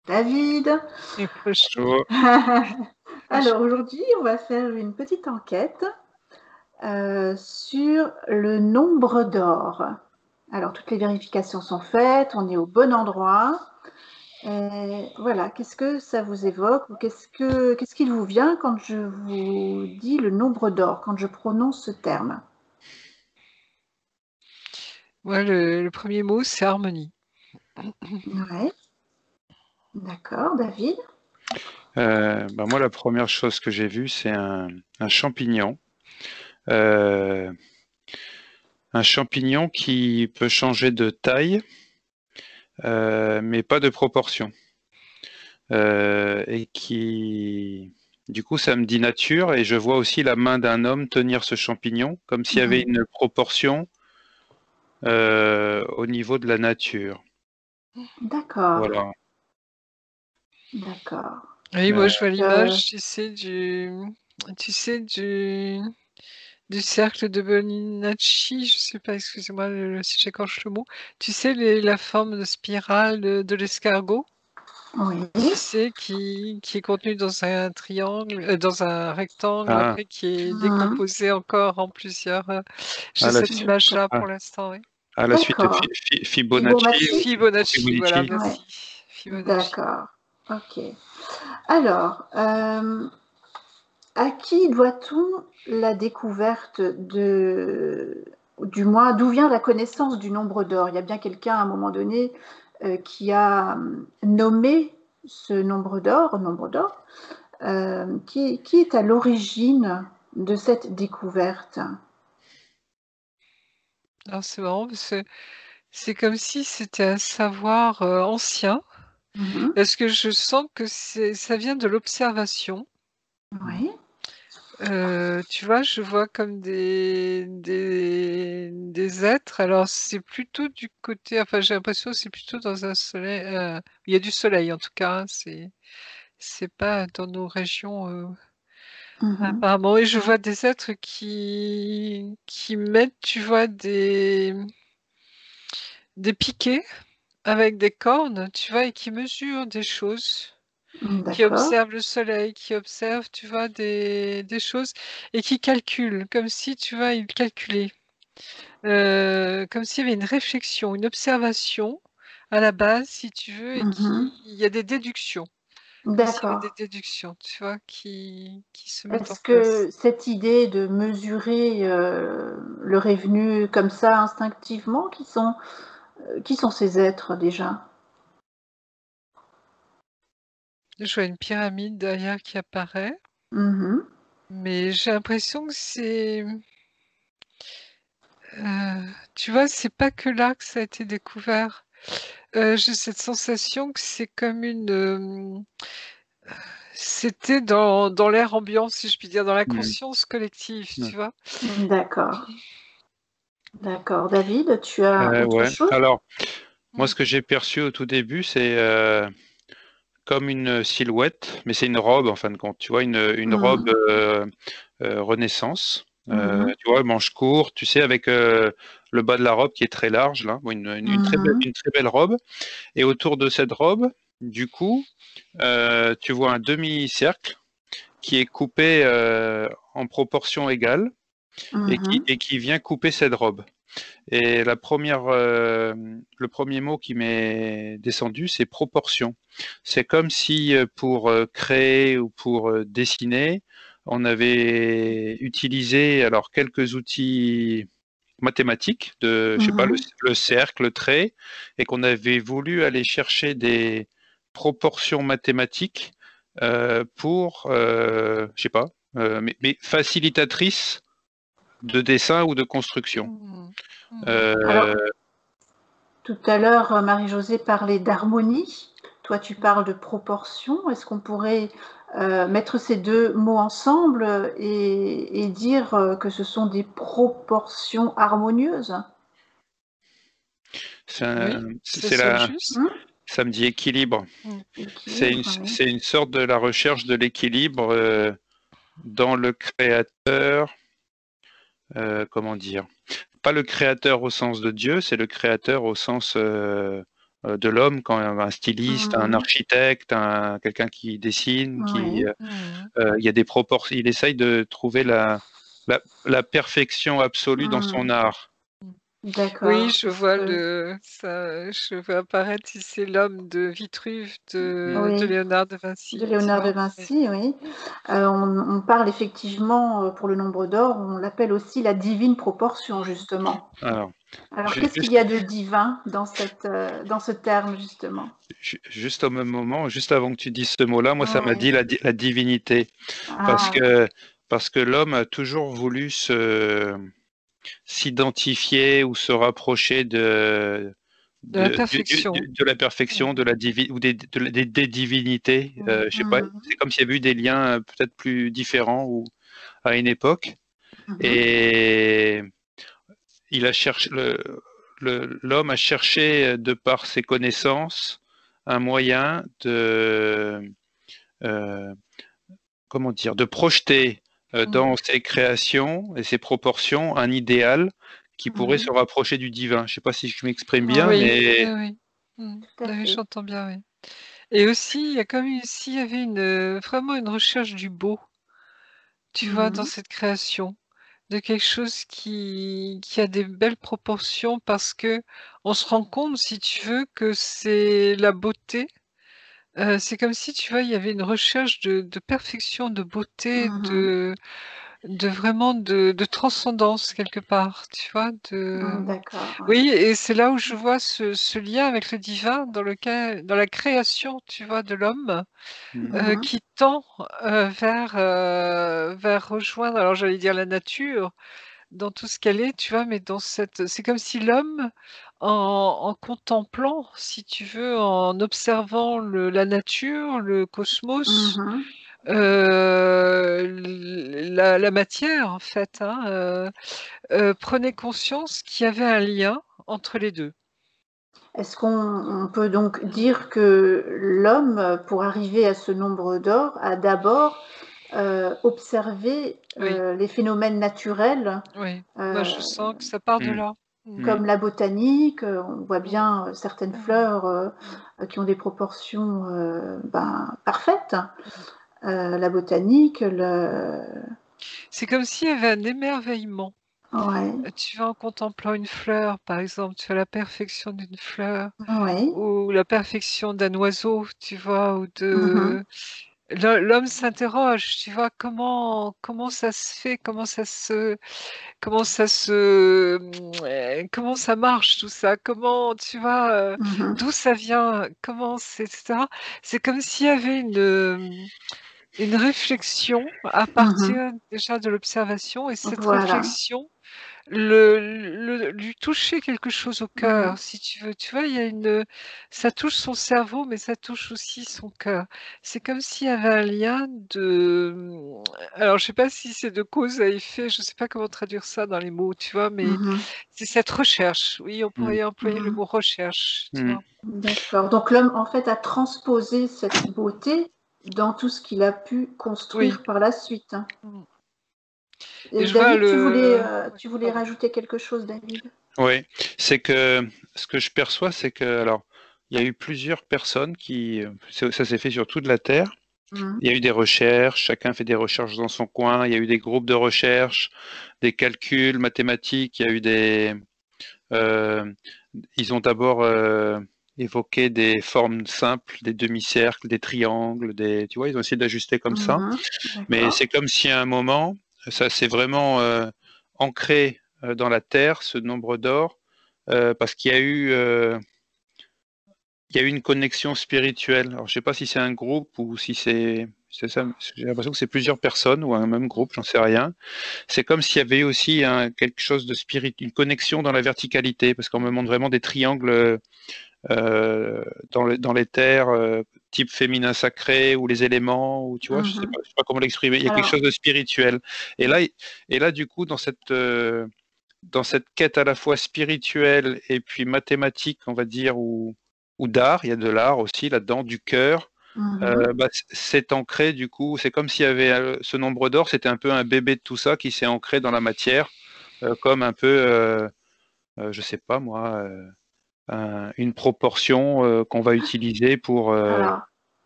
David. Bonjour. Alors aujourd'hui, on va faire une petite enquête sur le nombre d'or. Alors toutes les vérifications sont faites, on est au bon endroit. Et voilà, qu'est-ce que ça vous évoque ou qu'est-ce qu'il vous vient quand je vous dis le nombre d'or, quand je prononce ce terme? Ouais, le premier mot, c'est harmonie. Ouais. D'accord, David. Moi, la première chose que j'ai vue, c'est un champignon. Euh, un champignon qui peut changer de taille, mais pas de proportion. Et qui, du coup, ça me dit nature. Et je vois aussi la main d'un homme tenir ce champignon, comme s'il y avait une proportion au niveau de la nature. D'accord, Voilà. d'accord. Oui, moi, je vois Euh, l'image, tu sais, du cercle de Bonignacci, je sais pas, excusez-moi si j'écorche le mot. Tu sais, la forme de spirale de l'escargot, oui. tu sais, qui est contenu dans un triangle, dans un rectangle, Ah, après qui est Mhm. décomposé encore en plusieurs. J'ai à la, cette su- image-là à, pour l'instant, oui. à la suite de D'accord. Fibonacci ou Fibonacci? Fibonacci, voilà, Fibonacci. Ouais. merci. Fibonacci. D'accord. Ok. Alors, à qui doit-on la découverte du moins, d'où vient la connaissance du nombre d'or? Il y a bien quelqu'un à un moment donné qui a nommé ce nombre d'or. Qui est à l'origine de cette découverte? Alors, c'est marrant parce que c'est comme si c'était un savoir ancien, Mhm. parce que je sens que ça vient de l'observation. Oui. Tu vois, je vois comme des êtres. Alors, c'est plutôt du côté, enfin, j'ai l'impression que c'est plutôt dans un soleil. Il y a du soleil en tout cas, hein, c'est pas dans nos régions Mhm. apparemment. Et je vois des êtres qui mettent, tu vois, des piquets avec des cornes, tu vois, et qui mesurent des choses, qui D'accord. observent le soleil, qui observent, tu vois, des choses et qui calculent, comme si, tu vois, ils calculaient. Comme s'il y avait une réflexion, une observation à la base, si tu veux, et Mhm. il y a des déductions, comme s'il y avait des D'accord. déductions, tu vois, qui se mettent en Est-ce place. que cette idée de mesurer le revenu comme ça instinctivement, qui sont ces êtres déjà? Je vois une pyramide derrière qui apparaît, Mhm. mais j'ai l'impression que tu vois, c'est pas que là que ça a été découvert. J'ai cette sensation que c'est comme c'était dans l'air ambiant, si je puis dire, dans la Hmm. conscience collective, tu vois? D'accord. D'accord. David, tu as autre Ouais. chose? Alors, moi, Mmh. ce que j'ai perçu au tout début, c'est comme une silhouette, mais c'est une robe en fin de compte. Tu vois, une robe Mhm. Renaissance. Mhm. Tu vois, manche courte, tu sais, avec le bas de la robe qui est très large, là, Mhm. une très belle robe. Et autour de cette robe, du coup, tu vois un demi-cercle qui est coupé en proportions égales Mhm. et qui vient couper cette robe. Et le premier mot qui m'est descendu, c'est proportion. C'est comme si pour créer ou pour dessiner, on avait utilisé alors quelques outils mathématiques je sais pas, Mhm. le cercle, le trait, et qu'on avait voulu aller chercher des proportions mathématiques pour, je sais pas, mais facilitatrices de dessin ou de construction. Mmh. Mmh. Euh, Alors, tout à l'heure, Marie-Josée parlait d'harmonie. Toi, tu parles de proportion. Est-ce qu'on pourrait mettre ces deux mots ensemble et dire que ce sont des proportions harmonieuses? Oui, ça c'est sonne la, juste. Hmm. ça me dit équilibre. Équilibre, oui. C'est une sorte de la recherche de l'équilibre dans le créateur. Comment dire? Pas le créateur au sens de Dieu, c'est le créateur au sens de l'homme, quand un styliste, un Mhm. architecte, quelqu'un qui dessine, Oui, il y a des proportions. Il essaye de trouver la perfection absolue dans son Mhm. art. Oui, D'accord. je vois je vois apparaître ici l'homme de Vitruve de Oui, Léonard de de Vinci, tu Léonard de vois? Oui. Vinci, oui. On parle effectivement, pour le nombre d'or, on l'appelle aussi la divine proportion, justement. Alors, Alors, qu'est-ce qu'il juste, y a de divin dans dans ce terme, justement? juste au même moment, juste avant que tu dises ce mot-là, moi, ça m'a Oui. dit la divinité. Parce Ah, que, parce que l'homme a toujours voulu s'identifier ou se rapprocher De la perfection. de la perfection, de la ou des divinités. Je sais pas, mhm, c'est comme s'il y avait eu des liens peut-être plus différents ou à une époque. mhm, Et il a cherché, l'homme a cherché, de par ses connaissances, un moyen euh, comment dire, de projeter Mmh. dans ses créations et ses proportions un idéal qui pourrait se mhm. rapprocher du divin. Je ne sais pas si je m'exprime bien, Oui, Oui, oui, mais oui. tout à Oui, fait. j'entends bien, oui. Et aussi, il y a comme ici, il y avait vraiment une recherche du beau, tu vois, dans Mhm, cette création, de quelque chose qui a des belles proportions parce que on se rend compte, si tu veux, que c'est la beauté. C'est comme si, tu vois, il y avait une recherche de perfection, de beauté, mhm. de vraiment de transcendance quelque part, tu vois? D'accord, oui. Oui, et c'est là où je vois ce lien avec le divin dans la création, tu vois, de l'homme, hmm, Mhm, qui tend, vers rejoindre, alors j'allais dire la nature, dans tout ce qu'elle est, tu vois? Mais dans cette c'est comme si l'homme, en contemplant, si tu veux, en observant la nature, le cosmos, mhm. la matière en fait, hein, prenait conscience qu'il y avait un lien entre les 2. Est-ce qu'on peut donc dire que l'homme, pour arriver à ce nombre d'or, a d'abord observé Oui, les phénomènes naturels, oui. Moi, euh, je sens que ça part de hmm, là. Mmh. hmm, comme la botanique? On voit Mmh. bien certaines Mmh. fleurs qui ont des proportions parfaites. Mmh. La botanique, C'est comme s'il y avait un émerveillement. ouais, Tu vas en contemplant une fleur, par exemple, tu as la perfection d'une fleur ouais, ou la perfection d'un oiseau, tu vois? Ou mhm, de l'homme s'interroge, tu vois? Comment ça se fait? Comment ça marche tout ça? Comment tu vois, mhm, d'où ça vient? Comment c'est et cetera? C'est comme s'il y avait une réflexion à mhm. partir déjà de l'observation et cette Voilà. réflexion lui touchait quelque chose au Mhm, cœur, si tu veux. Tu vois, il y a ça touche son cerveau, mais ça touche aussi son cœur. C'est comme s'il y avait un lien alors je sais pas si c'est de cause à effet, je sais pas comment traduire ça dans les mots, tu vois? Mais mhm, c'est cette recherche. Oui, on hmm, pourrait employer le mhm. mot recherche, tu hmm. vois? D'accord. Donc l'homme, en fait, a transposé cette beauté dans tout ce qu'il a pu Oui. construire par la suite, hein. Mmh. Et Et je vois David, ouais, tu voulais pardon. rajouter quelque chose, David? Oui, c'est que ce que je perçois, c'est que alors il y a eu plusieurs personnes ça s'est fait sur toute la Terre. Mmh. Il y a eu des recherches, chacun fait des recherches dans son coin. Il y a eu des groupes de recherche, des calculs mathématiques. Il y a eu euh, ils ont d'abord évoqué des formes simples, des demi-cercles, des triangles, tu vois, ils ont essayé d'ajuster comme ça. Mmh. Mais D'accord. c'est comme si à un moment, ça s'est vraiment ancré dans la Terre, ce nombre d'or, parce qu'il y a eu une connexion spirituelle. Alors, je sais pas si c'est un groupe ou si c'est ça. J'ai l'impression que c'est plusieurs personnes ou un même groupe, j'en sais rien. C'est comme s'il y avait aussi quelque chose de une connexion dans la verticalité, parce qu'on me montre vraiment des triangles dans les terres, type féminin sacré ou les éléments, ou tu vois, Mmh. je sais pas comment l'exprimer. Il y a quelque Alors, chose de spirituel. Et là, du coup, dans cette quête à la fois spirituelle et puis mathématique, on va dire, ou d'art, il y a de l'art aussi là-dedans, du cœur. mmh. Bah, c'est ancré du coup, c'est comme s'il y avait ce nombre d'or, c'était un peu un bébé de tout ça qui s'est ancré dans la matière, comme un peu, je sais pas moi, une proportion qu'on va utiliser pour Alors,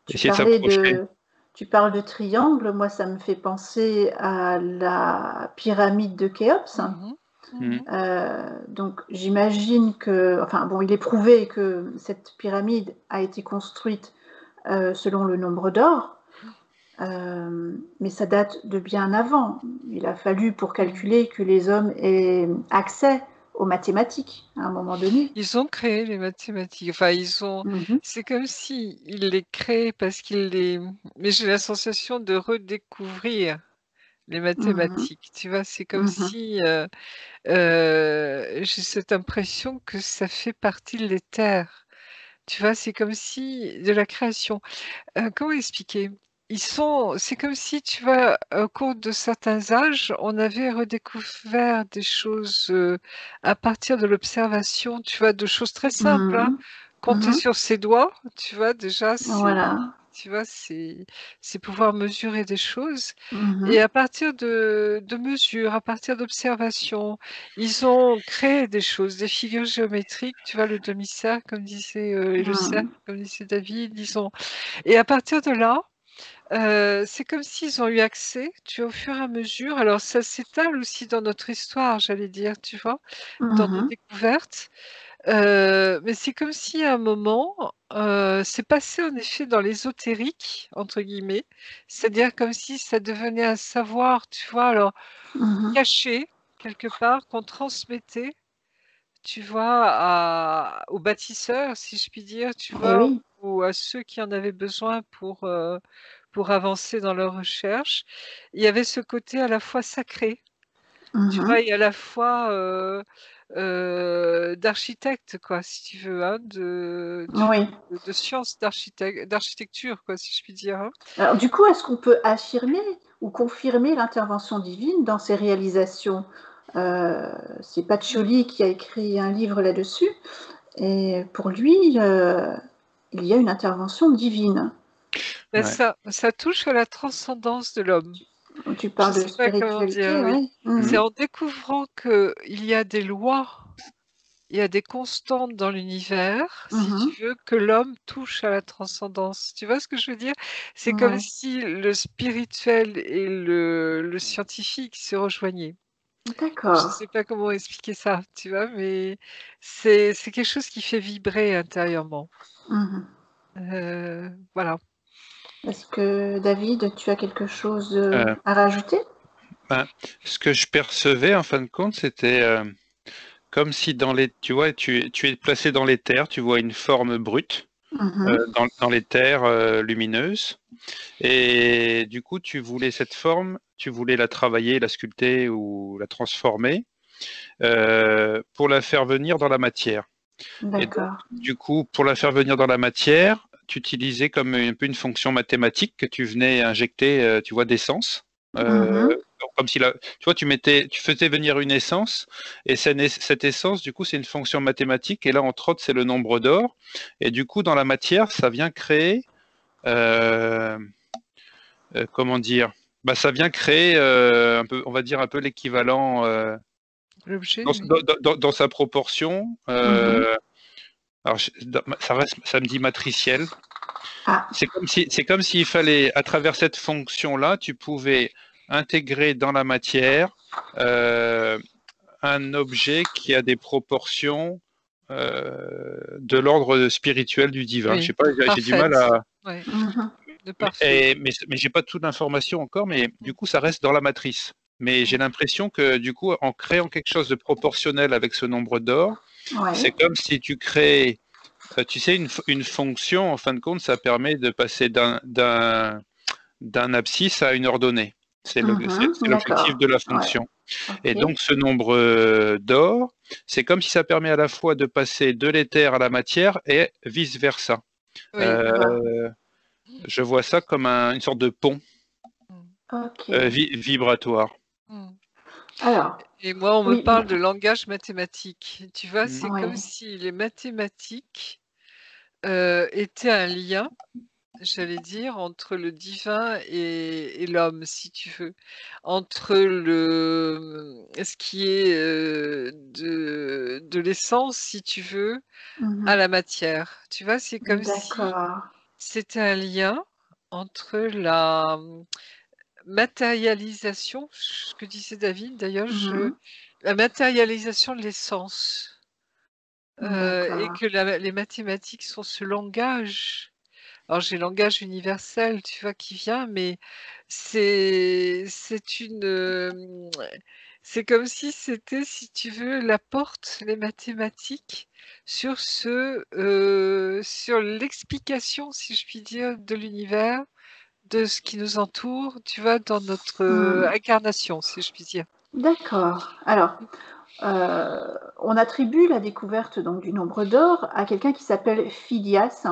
essayer de s'approcher. tu parles de triangle. Moi, ça me fait penser à la pyramide de Khéops. Donc, j'imagine que, enfin, bon, il est prouvé que cette pyramide a été construite selon le nombre d'or, mais ça date de bien avant. Il a fallu pour calculer que les hommes aient accès aux mathématiques à un moment donné. Ils ont créé les mathématiques. Enfin, c'est comme si ils les créaient parce qu'ils les. Mais j'ai la sensation de redécouvrir les mathématiques. Tu vois, c'est comme si j'ai cette impression que ça fait partie de l'éther. Tu vois, c'est comme si de la création. Comment expliquer? C'est comme si, tu vois, au cours de certains âges, on avait redécouvert des choses à partir de l'observation, tu vois, de choses très simples, hein. Compter sur ses doigts, tu vois, déjà, Voilà. tu vois, c'est pouvoir mesurer des choses. Et à partir de mesures, à partir d'observations, ils ont créé des choses, des figures géométriques, tu vois, le demi-cercle, comme disait, et le cercle, comme disait David, et à partir de là, c'est comme s'ils ont eu accès, tu vois, au fur et à mesure. Alors ça s'étale aussi dans notre histoire, j'allais dire, tu vois, dans nos découvertes. Mais c'est comme si à un moment, c'est passé en effet dans «l'ésotérique» entre guillemets, c'est-à-dire comme si ça devenait un savoir, tu vois, alors caché quelque part, qu'on transmettait, tu vois, aux bâtisseurs, si je puis dire, tu Et vois, oui. ou à ceux qui en avaient besoin pour avancer dans leurs recherches. Il y avait ce côté à la fois sacré, tu vois, et à la fois, d'architecte quoi, si tu veux, hein, Oui. de science d'architecture quoi, si je puis dire, hein. Alors, du coup, est-ce qu'on peut affirmer ou confirmer l'intervention divine dans ces réalisations? C'est Pacioli qui a écrit un livre là-dessus, et pour lui, il y a une intervention divine. Ben Ouais. ça touche à la transcendance de l'homme. Tu Je parles de sais pas comment dire, spiritualité, oui. oui. C'est en découvrant qu'il y a des lois, il y a des constantes dans l'univers, si tu veux, que l'homme touche à la transcendance. Tu vois ce que je veux dire? C'est comme Ouais. si le spirituel et le scientifique se rejoignaient. Je D'accord. sais pas comment expliquer ça, tu vois? Mais c'est quelque chose qui fait vibrer intérieurement. Voilà. Est-ce que, David, tu as quelque chose Euh, à rajouter? ben, ce que je percevais en fin de compte, c'était comme si tu vois, tu es placé dans les terres, tu vois une forme brute dans les terres lumineuses, et du coup, tu voulais cette forme, tu voulais la travailler, la sculpter ou la transformer pour la faire venir dans la matière. Et donc, D'accord. du coup, pour la faire venir dans la matière, tu utilisais comme un peu une fonction mathématique que tu venais injecter, tu vois, d'essence. Comme si tu vois, tu faisais venir une essence, et cette essence, du coup, c'est une fonction mathématique, et là, entre autres, c'est le nombre d'or. Et du coup, dans la matière, ça vient créer, euh, comment dire, bah, ça vient créer un peu, on va dire, un peu l'équivalent L'objet, dans, oui. dans sa proportion. Alors, ça me dit matriciel. Ah, C'est comme s'il fallait, à travers cette fonction-là, tu pouvais intégrer dans la matière euh, un objet qui a des proportions de l'ordre spirituel du divin. Je Oui, sais pas, j'ai du mal parfaite. à. Ouais, de parfait. Mais j'ai pas toute l'information encore, mais du coup, ça reste dans la matrice. Mais j'ai l'impression que du coup, en créant quelque chose de proportionnel avec ce nombre d'or, ouais. c'est comme si tu crées, tu sais, une fonction, en fin de compte, ça permet de passer d'un abscisse à une ordonnée. C'est l'objectif D'accord. de la Ouais. fonction. Et Ok. donc, ce nombre d'or, c'est comme si ça permet à la fois de passer de l'éther à la matière et vice-versa. Oui. Bah, Euh, je vois ça comme une sorte de pont ok. vibratoire. Mmh. Alors, Et moi, on me oui. parle de langage mathématique. Tu vois, c'est comme Ouais. si les mathématiques étaient un lien j'allais dire, entre le divin et l'homme, si tu veux. Entre ce qui est de l'essence, si tu veux, à la matière. Tu vois, c'est comme si D'accord. c'était un lien entre la matérialisation, ce que disait David d'ailleurs, la matérialisation de l'essence. Et D'accord. que les mathématiques sont ce langage. Alors j'ai le langage universel, tu vois, qui vient, mais c'est c'est comme si c'était, si tu veux, la porte, les mathématiques, sur l'explication, si je puis dire, de l'univers, de ce qui nous entoure, tu vois, dans notre incarnation, si je puis dire. D'accord. Alors, on attribue la découverte donc, du nombre d'or à quelqu'un qui s'appelle Phidias,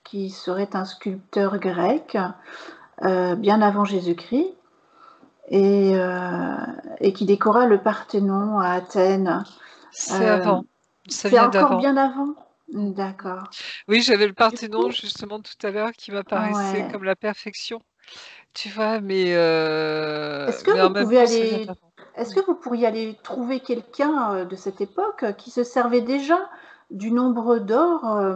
qui serait un sculpteur grec bien avant Jésus-Christ et qui décora le Parthénon à Athènes. C'est avant, ça C'est vient encore d'avant. bien avant? D'accord. Oui, j'avais le Du Parthénon coup, justement tout à l'heure qui m'apparaissait ouais. comme la perfection, tu vois, mais Est-ce que en vous même pouvez temps, ça vient aller, d'avant. est-ce que vous pourriez aller trouver quelqu'un de cette époque qui se servait déjà du nombre d'or,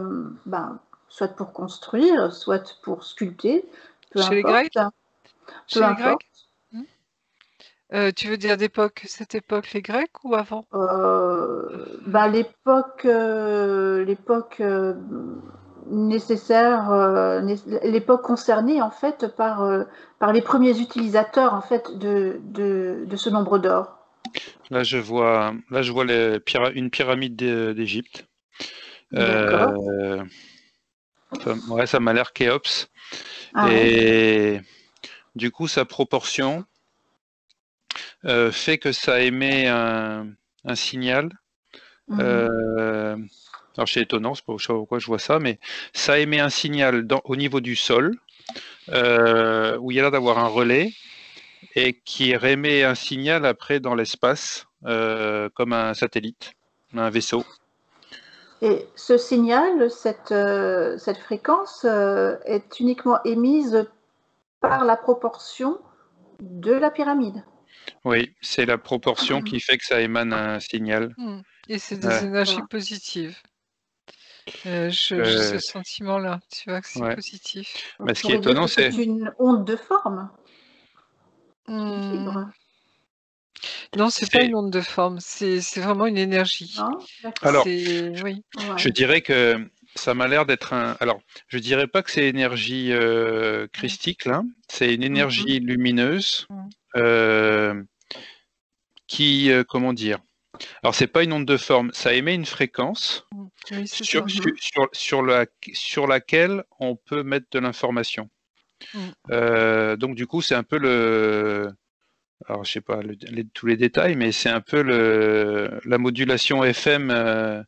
soit pour construire, soit pour sculpter, peu Chez les importe, Grecs? peu Chez les importe. Grecs? Hmm. Tu veux dire cette époque, les Grecs ou avant? L'époque nécessaire, l'époque concernée en fait par les premiers utilisateurs en fait de ce nombre d'or. Là, je vois une pyramide d'Égypte. D'accord. Ouais, ça m'a l'air Khéops. Ah ouais. Et du coup, sa proportion fait que ça émet un signal. Alors, c'est étonnant, je ne sais pas pourquoi je vois ça, mais ça émet un signal au niveau du sol, où il y a l'air d'avoir un relais, et qui émet un signal après dans l'espace, comme un satellite, un vaisseau. Et ce signal, cette fréquence est uniquement émise par la proportion de la pyramide. Oui, c'est la proportion qui fait que ça émane un signal. Et c'est des énergies D'accord. positives. J'ai ce sentiment-là, tu vois, que c'est Ouais. positif. On Mais ce qui est pourrait dire étonnant, que c'est c'est une onde de forme, une fibre. Non, c'est pas une onde de forme, c'est vraiment une énergie. Non? D'accord. Alors, Oui. je Ouais. dirais que ça m'a l'air d'être un. Alors, je dirais pas que c'est énergie christique, là. C'est une énergie lumineuse qui, comment dire. Alors, c'est pas une onde de forme, ça émet une fréquence Oui, c'est ça. sur laquelle on peut mettre de l'information. Donc, du coup, c'est un peu le. Alors, je sais pas tous les détails, mais c'est un peu la modulation FM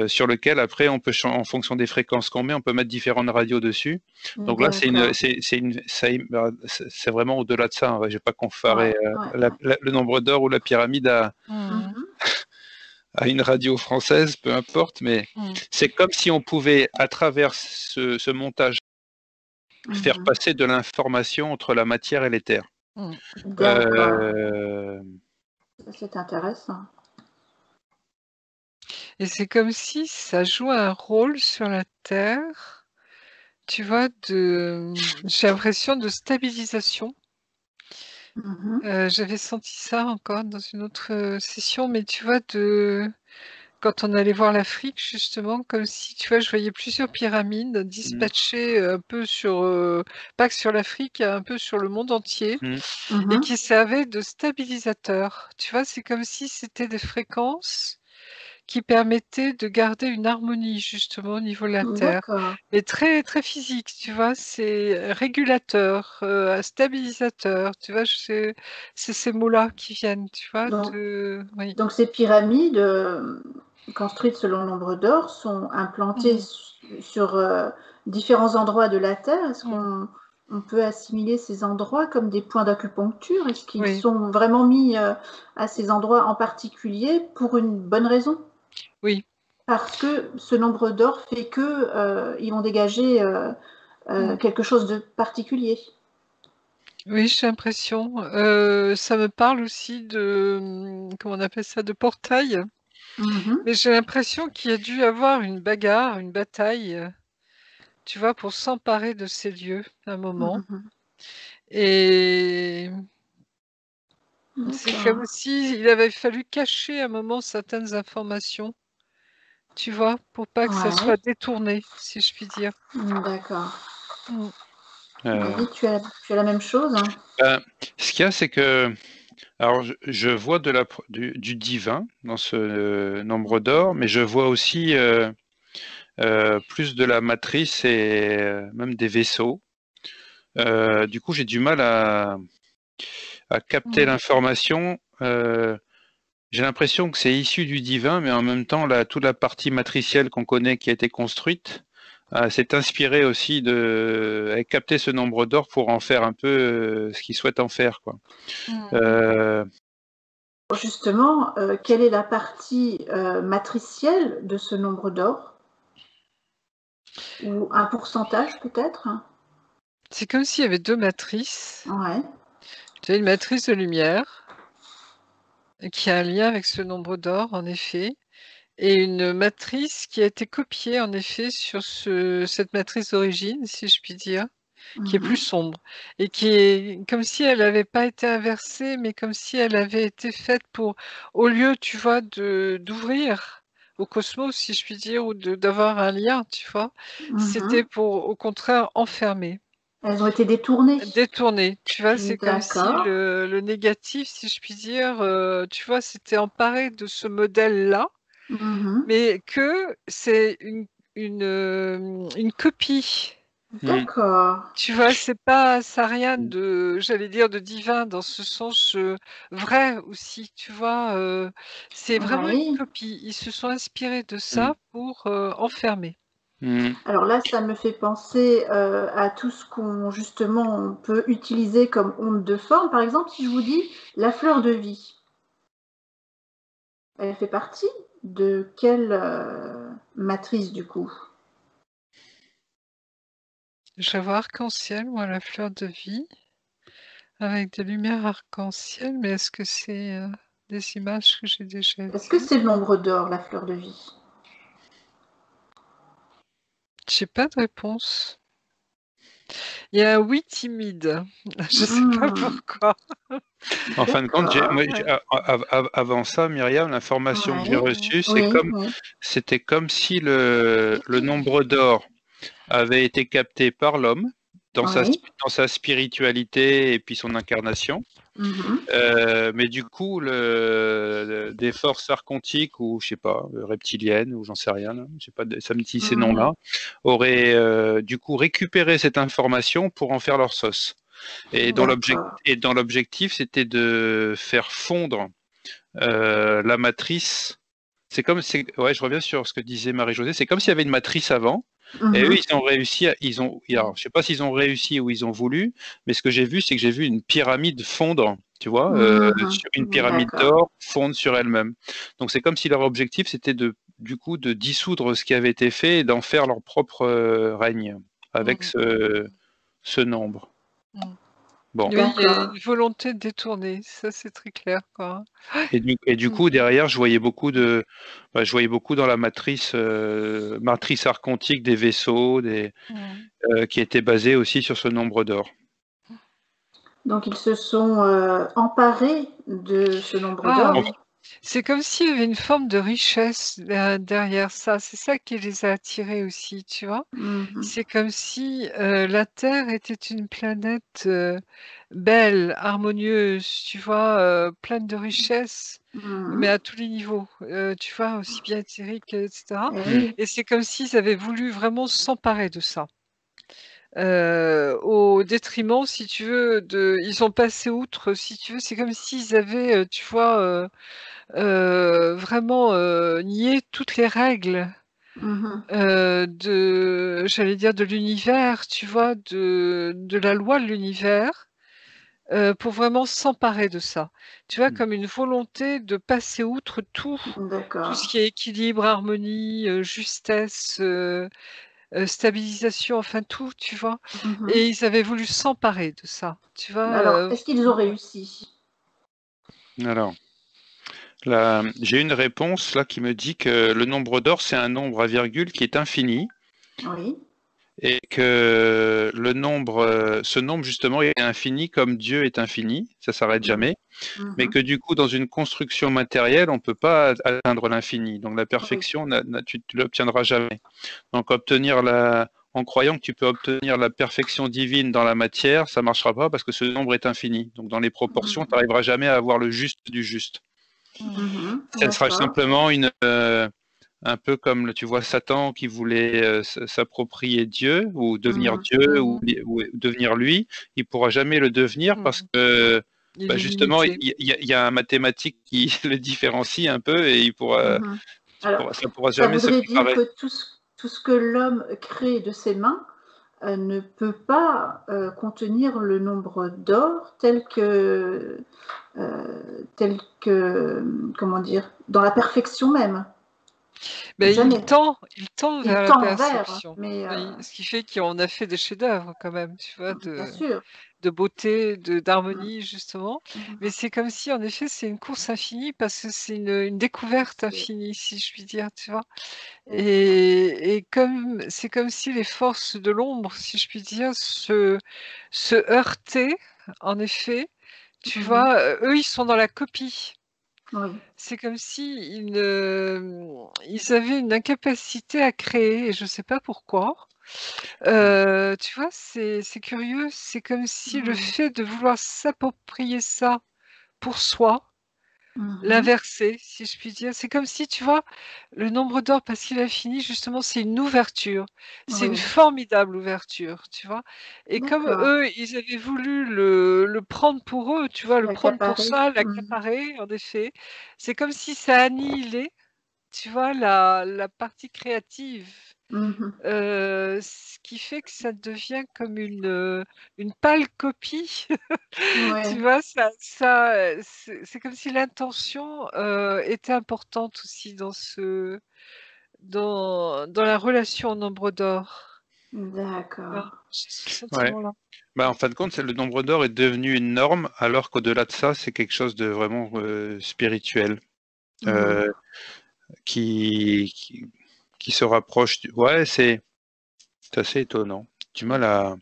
sur lequel après on peut en fonction des fréquences qu'on met, on peut mettre différentes radios dessus. Donc là, D'accord. c'est vraiment au-delà de ça. Hein. Je vais pas comparer Ouais. le nombre d'or ou la pyramide à une radio française, peu importe, mais c'est comme si on pouvait, à travers ce montage, faire passer de l'information entre la matière et l'éther. D'accord. C'est intéressant. Et c'est comme si ça jouait un rôle sur la Terre, tu vois, j'ai l'impression de stabilisation. J'avais senti ça encore dans une autre session, mais tu vois, quand on allait voir l'Afrique, justement, comme si, tu vois, je voyais plusieurs pyramides dispatchées un peu pas que sur l'Afrique, un peu sur le monde entier, et qui servaient de stabilisateur. Tu vois, c'est comme si c'était des fréquences qui permettaient de garder une harmonie, justement, au niveau de la Terre. D'accord. Mais très, très physique, tu vois, c'est régulateur, stabilisateur, tu vois, c'est ces mots-là qui viennent, tu vois, oui. Donc ces pyramides, construites selon le nombre d'or, sont implantées sur différents endroits de la Terre. Est-ce qu'on peut assimiler ces endroits comme des points d'acupuncture? Est-ce qu'ils sont vraiment mis à ces endroits en particulier pour une bonne raison? Oui. Parce que ce nombre d'or fait qu'ils vont dégager quelque chose de particulier. Oui, j'ai l'impression. Ça me parle aussi de, comment on appelle ça, de portail. Mais j'ai l'impression qu'il y a dû avoir une bagarre, une bataille, tu vois, pour s'emparer de ces lieux à un moment. Et c'est comme D'accord. si il avait fallu cacher à un moment certaines informations, tu vois, pour pas que ça Ouais. soit détourné, si je puis dire. D'accord. Mm. David, tu as la même chose? Ce qu'il y a, c'est que alors je vois du divin dans ce nombre d'or, mais je vois aussi plus de la matrice et même des vaisseaux. Du coup, j'ai du mal à capter l'information. J'ai l'impression que c'est issu du divin, mais en même temps, toute la partie matricielle qu'on connaît qui a été construite s'est inspirée aussi de capter ce nombre d'or pour en faire un peu ce qu'il souhaite en faire, quoi. Justement, quelle est la partie matricielle de ce nombre d'or? Ou un pourcentage peut-être? C'est comme s'il y avait deux matrices. Ouais. Tu as une matrice de lumière qui a un lien avec ce nombre d'or, en effet, et une matrice qui a été copiée, en effet, sur cette matrice d'origine, si je puis dire, qui est plus sombre, et qui est comme si elle n'avait pas été inversée, mais comme si elle avait été faite pour, au lieu, tu vois, d'ouvrir au cosmos, si je puis dire, ou d'avoir un lien, tu vois, c'était pour, au contraire, enfermer. Elles ont été détournées? Détourner, tu vois? C'est comme si D'accord. le négatif, si je puis dire, tu vois, s'était emparé de ce modèle-là, mais que c'est une copie. D'accord. Tu vois? Ça a rien de, j'allais dire, de divin dans ce sens, vrai aussi, tu vois? C'est vraiment une Oui. copie. Ils se sont inspirés de ça pour, enfermer. Alors là, ça me fait penser à tout ce qu'on justement on peut utiliser comme onde de forme. Par exemple, si je vous dis la fleur de vie, elle fait partie de quelle matrice du coup? Je vois arc-en-ciel, moi, la fleur de vie, avec des lumières arc-en-ciel, mais est-ce que c'est, des images que j'ai déjà Est-ce que vues? c'est le nombre d'or, la fleur de vie? J'ai pas de réponse. Il y a un oui timide. Je sais pas Mmh. pourquoi. En fin de compte, D'accord. avant ça, Myriam, l'information que j'ai Ouais. reçue, Oui, oui. c'était comme si le nombre d'or avait été capté par l'homme Oui. dans sa spiritualité et puis son incarnation. Mais du coup, des forces archontiques ou je sais pas, reptiliennes ou j'en sais rien, là, je sais pas, ça me dit ces noms-là, auraient du coup récupéré cette information pour en faire leur sauce. Et D'accord. dans l'objectif, c'était de faire fondre la matrice. Ouais, je reviens sur ce que disait Marie-Josée. C'est comme s'il y avait une matrice avant. Et eux, ils ont réussi, alors, je sais pas s'ils ont réussi ou ils ont voulu, mais ce que j'ai vu, c'est que j'ai vu une pyramide fondre, tu vois, sur une pyramide D'accord. d'or fondre sur elle-même. Donc c'est comme si leur objectif, c'était du coup, de dissoudre ce qui avait été fait et d'en faire leur propre règne avec ce nombre. Bon. Oui, il y a D'accord. une volonté de détourner, ça c'est très clair, quoi. Et du coup, derrière, je voyais beaucoup dans la matrice archontique des vaisseaux, qui était basée aussi sur ce nombre d'or. Donc ils se sont emparés de ce nombre Ah d'or. oui, c'est comme s'il y avait une forme de richesse derrière ça. C'est ça qui les a attirés aussi, tu vois? C'est comme si, la Terre était une planète, belle, harmonieuse, tu vois? Pleine de richesses, mais à tous les niveaux, tu vois? Aussi bien éthérique, et cetera, Eh Mm. oui. et c'est comme s'ils avaient voulu vraiment s'emparer de ça. Au détriment, si tu veux, ils ont passé outre, si tu veux, c'est comme s'ils avaient, tu vois, vraiment, nié toutes les règles, j'allais dire de l'univers, tu vois? De la loi de l'univers, pour vraiment s'emparer de ça. Tu vois? Comme une volonté de passer outre tout ce D'accord. qui est équilibre, harmonie, justesse, stabilisation, enfin tout, tu vois? Mhm. Et ils avaient voulu s'emparer de ça, tu vois? Alors, est-ce qu'ils ont réussi? Alors, là, j'ai une réponse là qui me dit que le nombre d'or, c'est un nombre à virgule qui est infini Oui. et que ce nombre justement est infini comme Dieu est infini, ça s'arrête Mhm. jamais, mais Mhm. que du coup, dans une construction matérielle, on ne peut pas atteindre l'infini. Donc la Oui. perfection, tu ne l'obtiendras jamais. Donc en croyant que tu peux obtenir la perfection divine dans la matière, ça ne marchera pas parce que ce nombre est infini. Donc dans les proportions, tu Mhm. n'arriveras jamais à avoir le juste du juste. Mhm. Ça sera D'accord. simplement un peu comme tu vois Satan qui voulait s'approprier Dieu ou devenir Mhm. Dieu Mmh. ou devenir lui. Il pourra jamais le devenir parce Mmh. que Il est justement limité. il y a un mathématique qui le différencie un peu et Mhm. Alors, ça pourra ça jamais se voudrait dire comparer. que tout ce que l'homme crée de ses mains ne peut pas contenir le nombre d'or tel que, comment dire, dans la perfection même. Ben, Jamais. il tend Il vers la tend vers, perception. mais Oui, ce qui fait qu'on a fait des chefs-d'œuvre quand même, tu vois? bien sûr. De beauté, Mm, d'harmonie justement. Mais mhm. c'est comme si en effet c'est une course infinie parce que c'est une découverte C'est- infinie, si je puis dire, tu vois? D'accord. Et comme c'est comme si les forces de l'ombre, si je puis dire, se heurtaient en effet, tu Mhm. vois? Eux, ils sont dans la copie. Oui. C'est comme si ils avaient une incapacité à créer et je ne sais pas pourquoi. Tu vois, c'est curieux, c'est comme si le Mhm. fait de vouloir s'approprier ça pour soi, Mhm. l'inverser, si je puis dire, c'est comme si, tu vois, le nombre d'or parce qu'il a fini, justement, c'est une ouverture. C'est une Oui. formidable ouverture, tu vois? Et comme D'accord. eux, ils avaient voulu le prendre pour eux, tu vois, le prendre pour L'accaparer. ça, Mhm. l'accaparer, en effet, c'est comme si ça annihilait, tu vois, la partie créative. Mhm. Ce qui fait que ça devient comme une pâle copie. Tu Ouais. vois? C'est comme si l'intention, était importante aussi dans la relation au nombre d'or. Tu vois? D'accord. J'ai ce Ouais. sentiment-là. Bah, en fin de compte, le nombre d'or est devenu une norme, alors qu'au-delà de ça, c'est quelque chose de vraiment spirituel Mhm. euh, qui, qui, qui se rapproche. Ouais, c'est assez étonnant. Du mal à.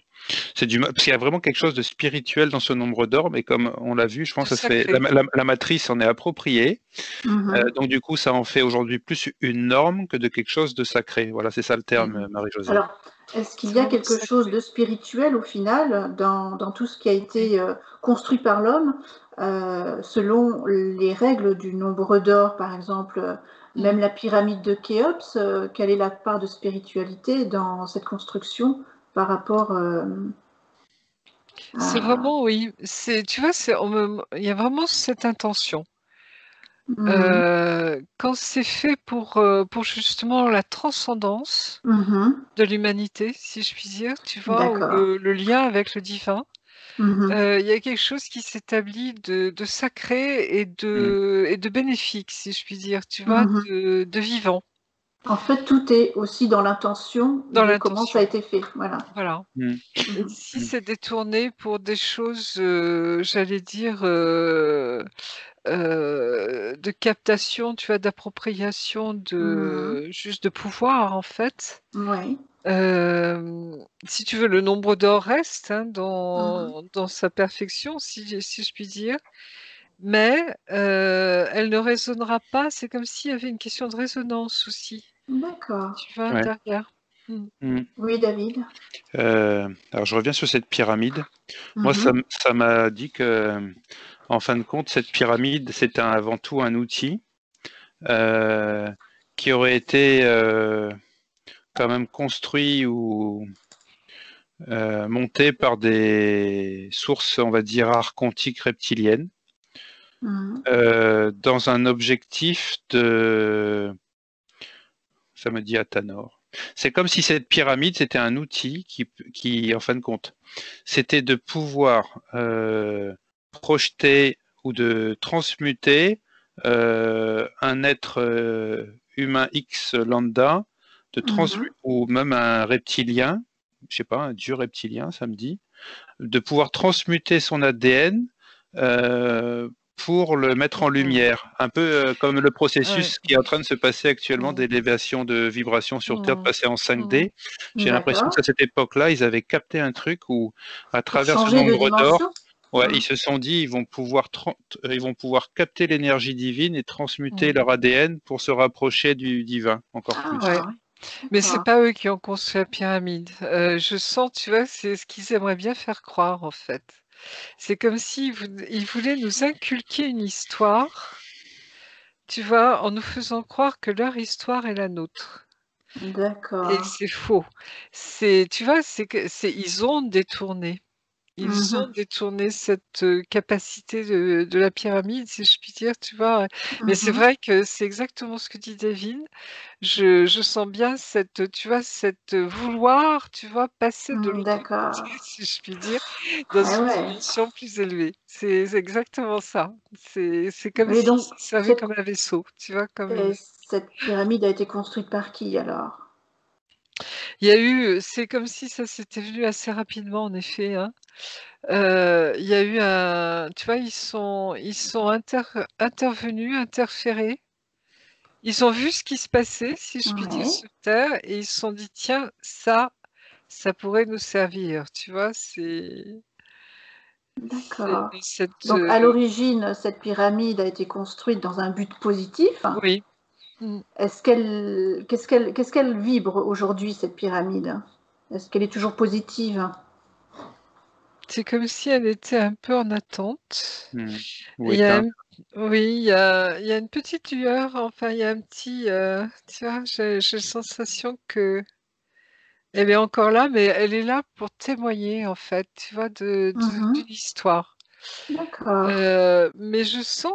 C'est du mal, parce qu'il y a vraiment quelque chose de spirituel dans ce nombre d'or, mais comme on l'a vu, je pense De que ça se fait. sacré. La matrice en est appropriée, Mhm. donc du coup, ça en fait aujourd'hui plus une norme que de quelque chose de sacré. Voilà, c'est ça le terme, Mhm. Marie-Josée. Alors, est-ce qu'il C'est y a vraiment quelque chose sacré. de spirituel au final dans tout ce qui a Oui. été construit par l'homme selon les règles du nombre d'or, par exemple, même Mmh. la pyramide de Khéops, quelle est la part de spiritualité dans cette construction par rapport C'est à... vraiment oui, tu vois, il y a vraiment cette intention. Mhm. Quand c'est fait pour justement la transcendance Mhm. de l'humanité, si je puis dire, tu vois? Ou D'accord. le lien avec le divin, Mhm. il y a quelque chose qui s'établit de sacré Mm. et de bénéfique, si je puis dire, tu vois? Mhm. De vivant, En fait, tout est aussi dans l'intention dans de comment ça a l'intention. été fait. Voilà. Voilà. Mm. Et Mhm. si Mm. c'est détourné pour des choses, j'allais dire, de captation, tu vois? D'appropriation Mhm. juste de pouvoir, en fait. Oui. Si tu veux, le nombre d'or reste, hein, Mhm. dans sa perfection, si je puis dire, mais elle ne résonnera pas. C'est comme s'il y avait une question de résonance aussi, D'accord. tu vois? Ouais. Derrière. Mmh. Mm. Oui, David. Alors je reviens sur cette pyramide. Moi, Mhm. ça m'a dit que, en fin de compte, cette pyramide, c'était avant tout un outil euh, qui aurait été quand même construit ou monté par des sources, on va dire, archontiques reptiliennes, Mhm. dans un objectif de, ça me dit Athanor. C'est comme si cette pyramide, c'était un outil en fin de compte, c'était de pouvoir projeter ou de transmuter un être humain X lambda ou même un reptilien, je sais pas, un dieu reptilien, ça me dit, de pouvoir transmuter son ADN pour le mettre en lumière, un peu comme le processus qui est en train de se passer actuellement d'élévation de vibrations sur Terre, de passer en 5D. J'ai l'impression qu'à cette époque-là, ils avaient capté un truc où, à travers ce nombre d'or, ils se sont dit ils vont pouvoir capter l'énergie divine et transmuter leur ADN pour se rapprocher du divin encore plus. Mais c'est pas eux qui ont construit la pyramide. Je sens, tu vois, c'est ce qu'ils aimeraient bien faire croire, en fait. C'est comme s'ils ils voulaient nous inculquer une histoire, tu vois, en nous faisant croire que leur histoire est la nôtre. Et D'accord. c'est faux. Tu vois, ils ont détourné. Ils ont détourné cette capacité de la pyramide, si je puis dire, tu vois. Mais c'est vrai que c'est exactement ce que dit David. Je sens bien tu vois, vouloir, tu vois, passer de l'autre côté, si je puis dire, dans une dimension plus élevée. C'est exactement ça. C'est comme Et donc, s'ils servaient comme un vaisseau, tu vois, comme cette pyramide a été construite par qui alors? il y a eu c'est comme si ça s'était venu assez rapidement en effet, hein. Il y a eu tu vois, ils sont intervenus, interférés. Ils ont vu ce qui se passait, si je puis dire, sur terre et ils se sont dit: «Tiens, ça pourrait nous servir», tu vois? C'est D'accord. cette, Donc à l'origine, cette pyramide a été construite dans un but positif. oui. Qu'est-ce qu'elle vibre aujourd'hui, cette pyramide? Est-ce qu'elle est toujours positive? C'est comme si elle était un peu en attente. Ou Il y a éteinte. oui, il y a une petite lueur, enfin, il y a un petit, tu vois, j'ai la sensation qu'elle est encore là, mais elle est là pour témoigner, en fait, tu vois, d'une histoire. D'accord. Mais je sens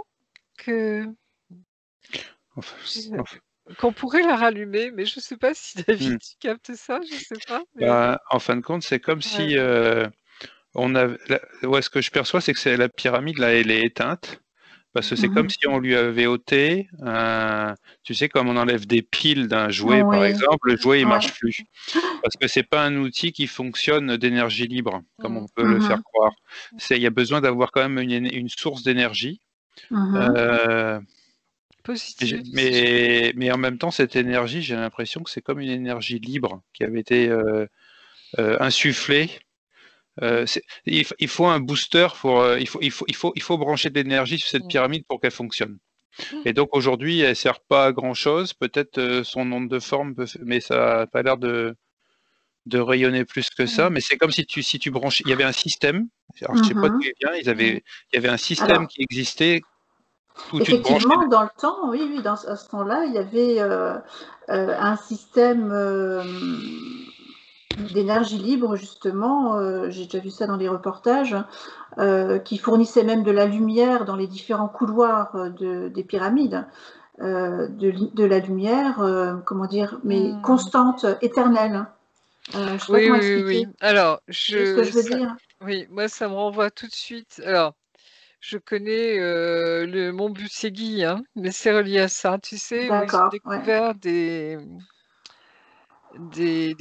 que Enfin, qu'on pourrait la rallumer, mais je sais pas si David, tu captes ça? Je sais pas, mais Bah, en fin de compte, c'est comme si ce que je perçois, c'est que la pyramide, là, elle est éteinte. Parce que c'est comme si on lui avait ôté, tu sais, comme on enlève des piles d'un jouet, par exemple, le jouet, il marche plus. Parce que c'est pas un outil qui fonctionne d'énergie libre, comme on peut le faire croire. Il y a besoin d'avoir quand même une source d'énergie. positive. Mais en même temps, cette énergie, j'ai l'impression que c'est comme une énergie libre qui avait été insufflée. Il faut un booster il faut brancher de l'énergie sur cette pyramide pour qu'elle fonctionne. Et donc aujourd'hui, elle sert pas à grand chose. Peut-être son onde de forme, mais ça n'a pas l'air de rayonner plus que ça. Mais c'est comme si tu branchais. Il y avait un système. Alors je sais pas d'où il vient. Il y avait un système qui existait où tu te branchais. Effectivement, dans le temps, oui, à ce temps-là, il y avait un système d'énergie libre, justement, j'ai déjà vu ça dans les reportages, qui fournissait même de la lumière dans les différents couloirs des pyramides, de la lumière, comment dire, mais constante, éternelle. Je ne sais pas comment expliquer. Oui. Alors, Vous voyez ce que je veux dire? oui, moi, ça me renvoie tout de suite. Alors, je connais le mont Busségui, hein, mais c'est relié à ça, tu sais, où ils ont découvert des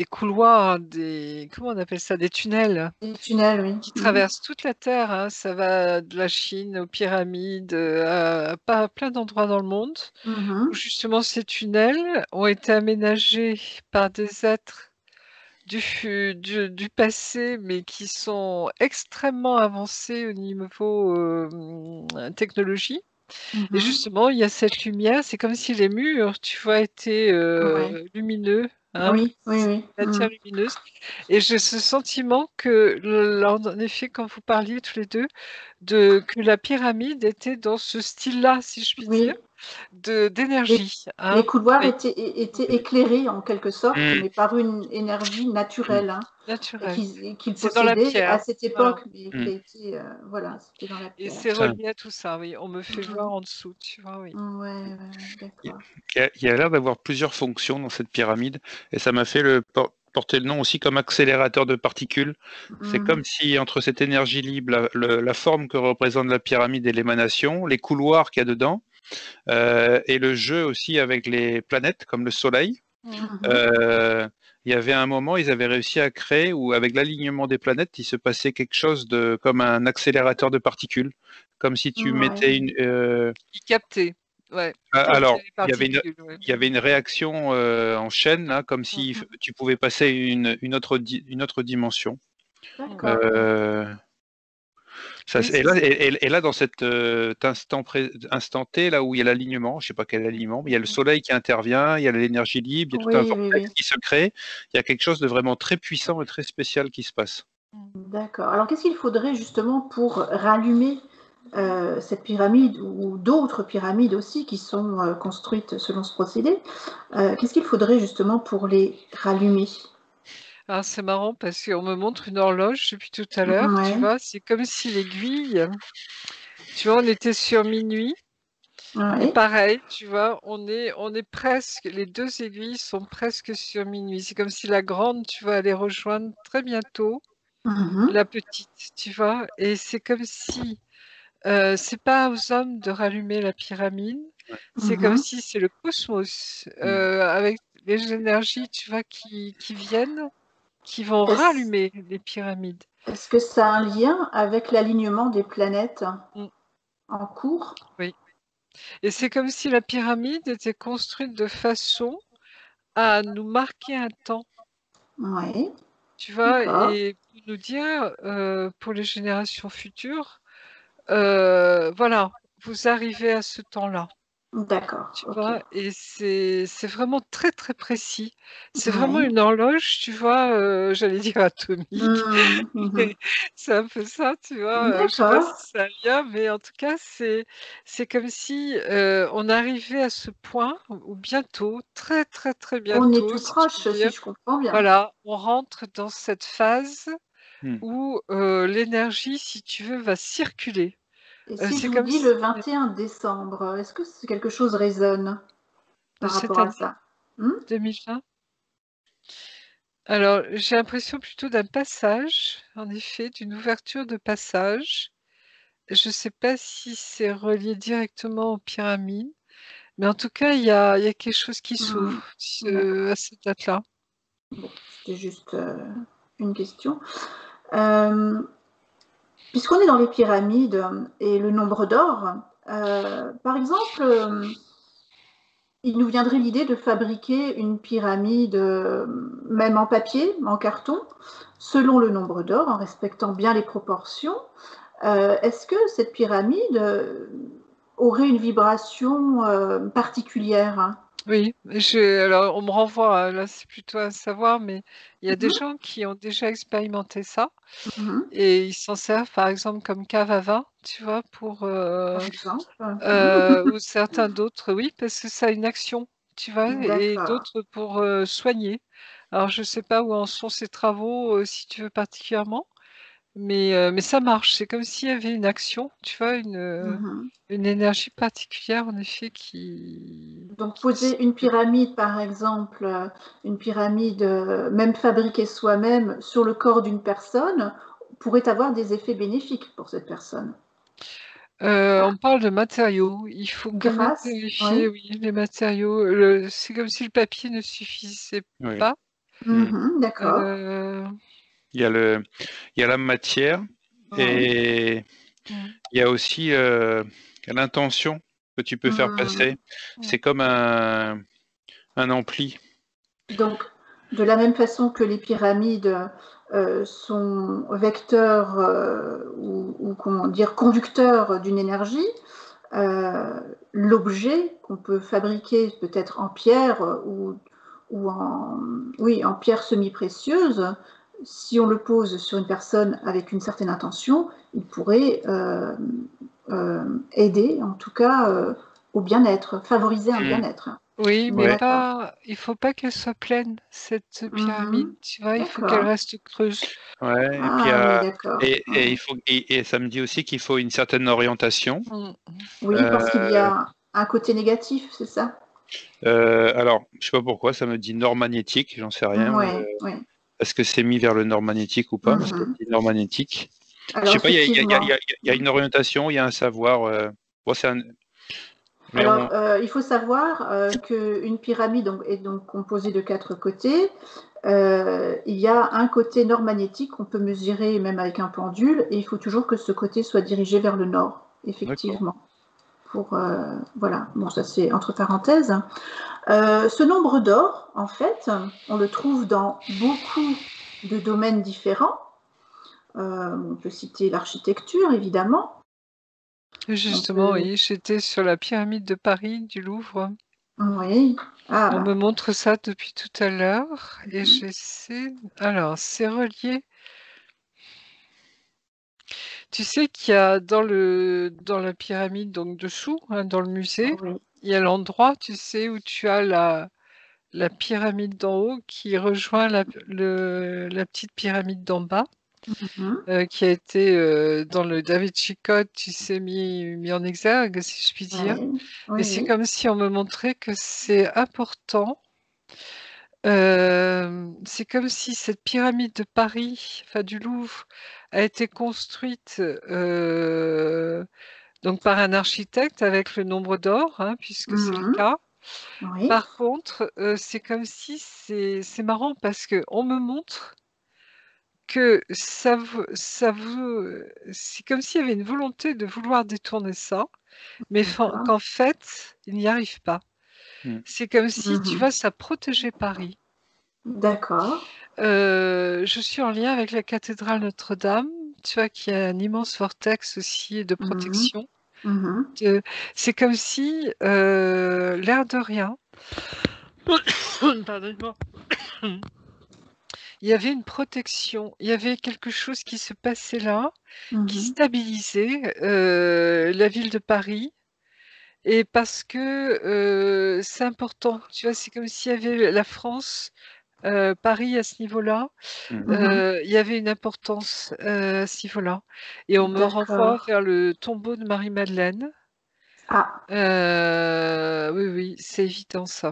couloirs, comment on appelle ça? Des tunnels Des tunnels, oui. qui traversent toute la Terre, hein. Ça va de la Chine aux pyramides, à plein d'endroits dans le monde, où justement ces tunnels ont été aménagés par des êtres du passé, mais qui sont extrêmement avancés au niveau technologie. Et justement, il y a cette lumière, c'est comme si les murs, tu vois, étaient lumineux, hein, Oui. matière lumineuse. Et j'ai ce sentiment que, en effet, quand vous parliez tous les deux, que la pyramide était dans ce style-là, si je puis dire, d'énergie. Les Hein. couloirs Oui. étaient éclairés en quelque sorte, mais par une énergie naturelle, Naturel. qu'ils C'est dans la possédaient à pierre. cette Voilà. époque, mais qui a été, voilà, c'était dans la Et pierre. c'est relié à tout ça, oui. On me fait voir en dessous, tu vois, oui. Ouais, d'accord. Il y a l'air d'avoir plusieurs fonctions dans cette pyramide, et ça m'a fait porter le nom aussi comme accélérateur de particules. C'est comme si entre cette énergie libre, la forme que représente la pyramide et l'émanation, les couloirs qu'il y a dedans, et le jeu aussi avec les planètes comme le Soleil, Il y avait un moment, ils avaient réussi à créer où, avec l'alignement des planètes, il se passait quelque chose comme un accélérateur de particules, comme si tu mettais une. Il captait. Ouais. Alors, les il y avait particules, ouais. il y avait une réaction en chaîne, là, comme si tu pouvais passer une autre dimension. D'accord. Et là, dans cet instant T, là où il y a l'alignement, je ne sais pas quel alignement, mais il y a le soleil qui intervient, il y a l'énergie libre, il y a tout un vortex qui se crée. Il y a quelque chose de vraiment très puissant et très spécial qui se passe. D'accord. Alors, qu'est-ce qu'il faudrait justement pour rallumer cette pyramide ou d'autres pyramides aussi qui sont construites selon ce procédé? Qu'est-ce qu'il faudrait justement pour les rallumer? Alors, c'est marrant parce qu'on me montre une horloge depuis tout à l'heure, tu vois, c'est comme si l'aiguille, tu vois, on était sur minuit. Et pareil, tu vois, on est presque, les 2 aiguilles sont presque sur minuit. C'est comme si la grande, tu vois, allait rejoindre très bientôt la petite, tu vois. Et c'est comme si c'est pas aux hommes de rallumer la pyramide, c'est comme si c'est le cosmos avec les énergies, tu vois, qui viennent, qui vont rallumer les pyramides. Est-ce que ça a un lien avec l'alignement des planètes en cours? Oui. Et c'est comme si la pyramide était construite de façon à nous marquer un temps. Oui. Tu vois, et pour nous dire, pour les générations futures, voilà, vous arrivez à ce temps-là. D'accord. Tu vois, et c'est vraiment très, très précis. C'est vraiment Ouais. une horloge, tu vois, j'allais dire atomique. C'est un peu ça, tu vois, je sais pas si c'est un lien, mais en tout cas, c'est comme si, on arrivait à ce point où bientôt, très, très, très On est bientôt, tout si je proche, puis dire, si je comprends bien. voilà, on rentre dans cette phase où, l'énergie, si tu veux, va circuler. Et si je C'est vous comme dis le si 21 décembre, est-ce que quelque chose résonne de par cette rapport à année ça? 2020. Alors, j'ai l'impression plutôt d'un passage, en effet, d'une ouverture de passage. Je ne sais pas si c'est relié directement aux pyramides, mais en tout cas, il y a quelque chose qui s'ouvre à cette date-là. Bon, c'était juste une question. Puisqu'on est dans les pyramides et le nombre d'or, par exemple, il nous viendrait l'idée de fabriquer une pyramide, même en papier, en carton, selon le nombre d'or, en respectant bien les proportions. Est-ce que cette pyramide aurait une vibration particulière? Oui, alors on me renvoie, là c'est plutôt à savoir, mais il y a des gens qui ont déjà expérimenté ça et ils s'en servent par exemple comme cave à vin, tu vois, pour, Par exemple. ou certains d'autres, oui, parce que ça a une action, tu vois, et D'accord. d'autres pour soigner. Alors, je ne sais pas où en sont ces travaux, si tu veux particulièrement, mais ça marche. C'est comme s'il y avait une action, tu vois, une énergie particulière, en effet, Donc poser une pyramide, par exemple, une pyramide même fabriquée soi-même sur le corps d'une personne, pourrait avoir des effets bénéfiques pour cette personne. On parle de matériaux. Il faut quand même vérifier, oui, les matériaux. C'est comme si le papier ne suffisait pas. D'accord. Il y a la matière et il y a aussi l'intention que tu peux faire passer. C'est comme un ampli. Donc, de la même façon que les pyramides sont vecteurs ou comment dire, conducteurs d'une énergie, l'objet qu'on peut fabriquer peut-être en pierre ou en pierre semi-précieuse, si on le pose sur une personne avec une certaine intention, il pourrait aider, en tout cas, au bien-être, favoriser un bien-être. Oui, mais il faut pas qu'elle soit pleine, cette pyramide, tu vois, il faut qu'elle reste creuse. Ouais, et ça me dit aussi qu'il faut une certaine orientation. Oui, parce qu'il y a un côté négatif, c'est ça? Alors, je sais pas pourquoi, ça me dit nord magnétique, j'en sais rien. Est-ce que c'est mis vers le nord magnétique ou pas? Mais ça me dit nord magnétique. Je sais pas, il y a une orientation, il y a un savoir. Mais Alors, il faut savoir qu'une pyramide est donc composée de 4 côtés. Il y a un côté nord magnétique qu'on peut mesurer même avec un pendule, et il faut toujours que ce côté soit dirigé vers le nord, effectivement. Voilà, bon, ça c'est entre parenthèses. Ce nombre d'or, en fait, on le trouve dans beaucoup de domaines différents. On peut citer l'architecture, évidemment. Justement, oui, j'étais sur la pyramide de Paris, du Louvre. Oui. Ah, On bah. me montre ça depuis tout à l'heure et j'essaie. Alors, c'est relié. Tu sais qu'il y a dans la pyramide, donc dessous, hein, dans le musée, Oui. il y a l'endroit, tu sais, où tu as la pyramide d'en haut qui rejoint la petite pyramide d'en bas, qui a été dans le Da Vinci Code, tu sais, mis en exergue, si je puis dire. Oui, Et c'est oui. comme si on me montrait que c'est important. C'est comme si cette pyramide de Paris, enfin du Louvre, a été construite donc par un architecte avec le nombre d'or, hein, puisque c'est le cas. Oui. Par contre, c'est comme si c'est marrant parce qu'on me montre que c'est comme s'il y avait une volonté de vouloir détourner ça, mais D'accord. qu'en fait, il n'y arrive pas. Mm. C'est comme si, tu vois, ça protégeait Paris. D'accord. Je suis en lien avec la cathédrale Notre-Dame, tu vois, qui a un immense vortex aussi de protection. C'est comme si, l'air de rien, pardonnez-moi, il y avait une protection, il y avait quelque chose qui se passait là, qui stabilisait la ville de Paris. Et parce que c'est important, tu vois, c'est comme s'il y avait la France, Paris à ce niveau-là, il y avait une importance à ce niveau-là. Et on me renvoie D'accord. vers le tombeau de Marie-Madeleine. Ah, Oui, oui, c'est évident ça.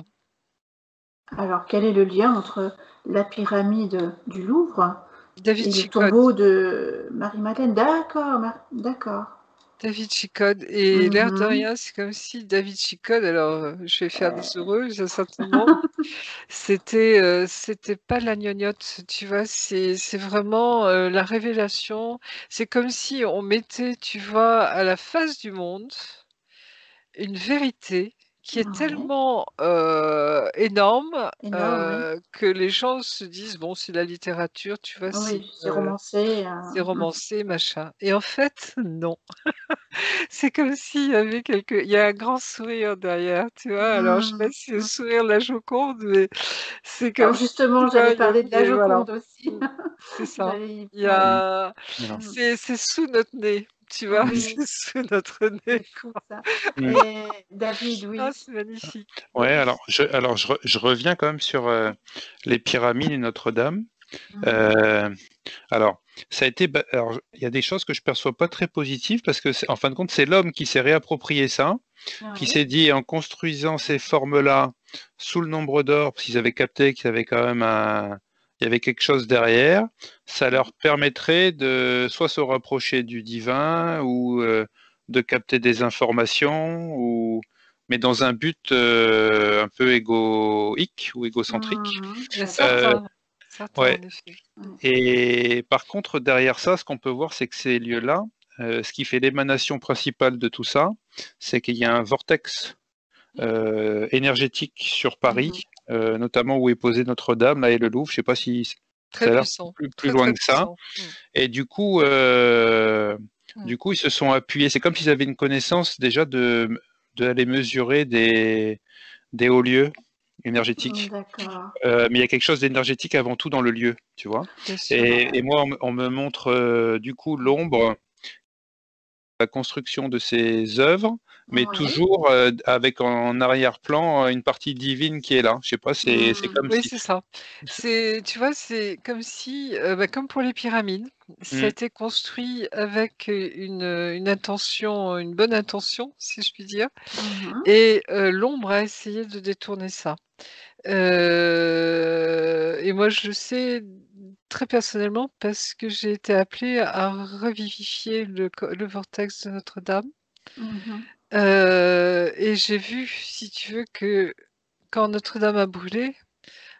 alors quel est le lien entre la pyramide du Louvre David et le Chicotte. tombeau de Marie-Madeleine? D'accord, d'accord. David Chicotte. Et l'air de rien, c'est comme si David Chicotte, alors je vais faire des heureux, certainement. C'était pas la gnognotte, tu vois, c'est vraiment la révélation. C'est comme si on mettait, tu vois, à la face du monde une vérité qui est tellement énorme Énorme, oui. que les gens se disent, bon, c'est la littérature, tu vois, Oui, c'est romancé. c'est romancé, machin. Et en fait, non. C'est comme s'il y avait il y a un grand sourire derrière, tu vois. Alors, je sais pas si c'est le sourire de la Joconde, mais c'est comme Alors si, justement, tu vois, j'allais il y parler de la avait, voilà. Joconde aussi. C'est ça. J'allais y Il y ouais. a, Alors, c'est sous notre nez, tu vois, Oui, c'est sous notre nez, c'est fou quoi. ça. mm. Et David, Ah, oui. c'est magnifique. Ouais, je reviens quand même sur les pyramides et Notre-Dame. Euh, alors, ça a été. Alors, il y a des choses que je perçois pas très positives parce que, en fin de compte, c'est l'homme qui s'est réapproprié ça, qui Oui. s'est dit en construisant ces formes-là sous le nombre d'or, parce qu'ils avaient capté qu'il y avait quand même il y avait quelque chose derrière, ça leur permettrait de soit se rapprocher du divin ou de capter des informations ou mais dans un but un peu égoïque ou égocentrique. Il y a Euh, certains, ouais. en effet. Et par contre, derrière ça, ce qu'on peut voir, c'est que ces lieux-là, ce qui fait l'émanation principale de tout ça, c'est qu'il y a un vortex énergétique sur Paris, notamment où est posée Notre-Dame, là et le Louvre. Je ne sais pas si Très ça a l'air puissant, plus très, loin très que ça. puissant. Et du coup, ils se sont appuyés. C'est comme s'ils avaient une connaissance déjà de aller mesurer des hauts lieux énergétiques. D'accord. Mais il y a quelque chose d'énergétique avant tout dans le lieu, tu vois. Bien sûr. Et moi, on me montre du coup l'ombre, la construction de ces œuvres, mais Oui. toujours avec en arrière-plan une partie divine qui est là. Je sais pas, c'est comme Oui, si. c'est ça. Tu vois, c'est comme si, comme pour les pyramides, ça a Mm, été construit avec une intention, une bonne intention, si je puis dire, et l'ombre a essayé de détourner ça. Et moi, je le sais très personnellement parce que j'ai été appelée à revivifier le vortex de Notre-Dame. Et j'ai vu, si tu veux, que quand Notre-Dame a brûlé,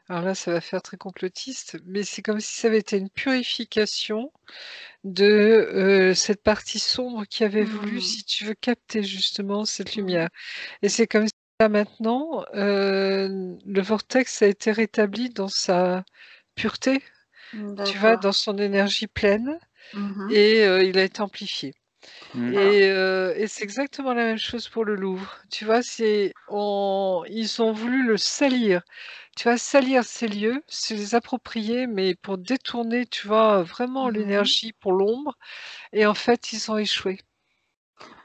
alors là, ça va faire très complotiste, mais c'est comme si ça avait été une purification de cette partie sombre qui avait voulu, si tu veux, capter justement cette lumière. Et c'est comme si là maintenant, le vortex a été rétabli dans sa pureté, tu vois, D'accord. dans son énergie pleine, Mhm. et il a été amplifié. Mm. Et c'est exactement la même chose pour le Louvre. Tu vois, ils ont voulu le salir. Tu vois, salir ces lieux, se les approprier, mais pour détourner, tu vois, vraiment Mhm. l'énergie pour l'ombre. Et en fait, ils ont échoué.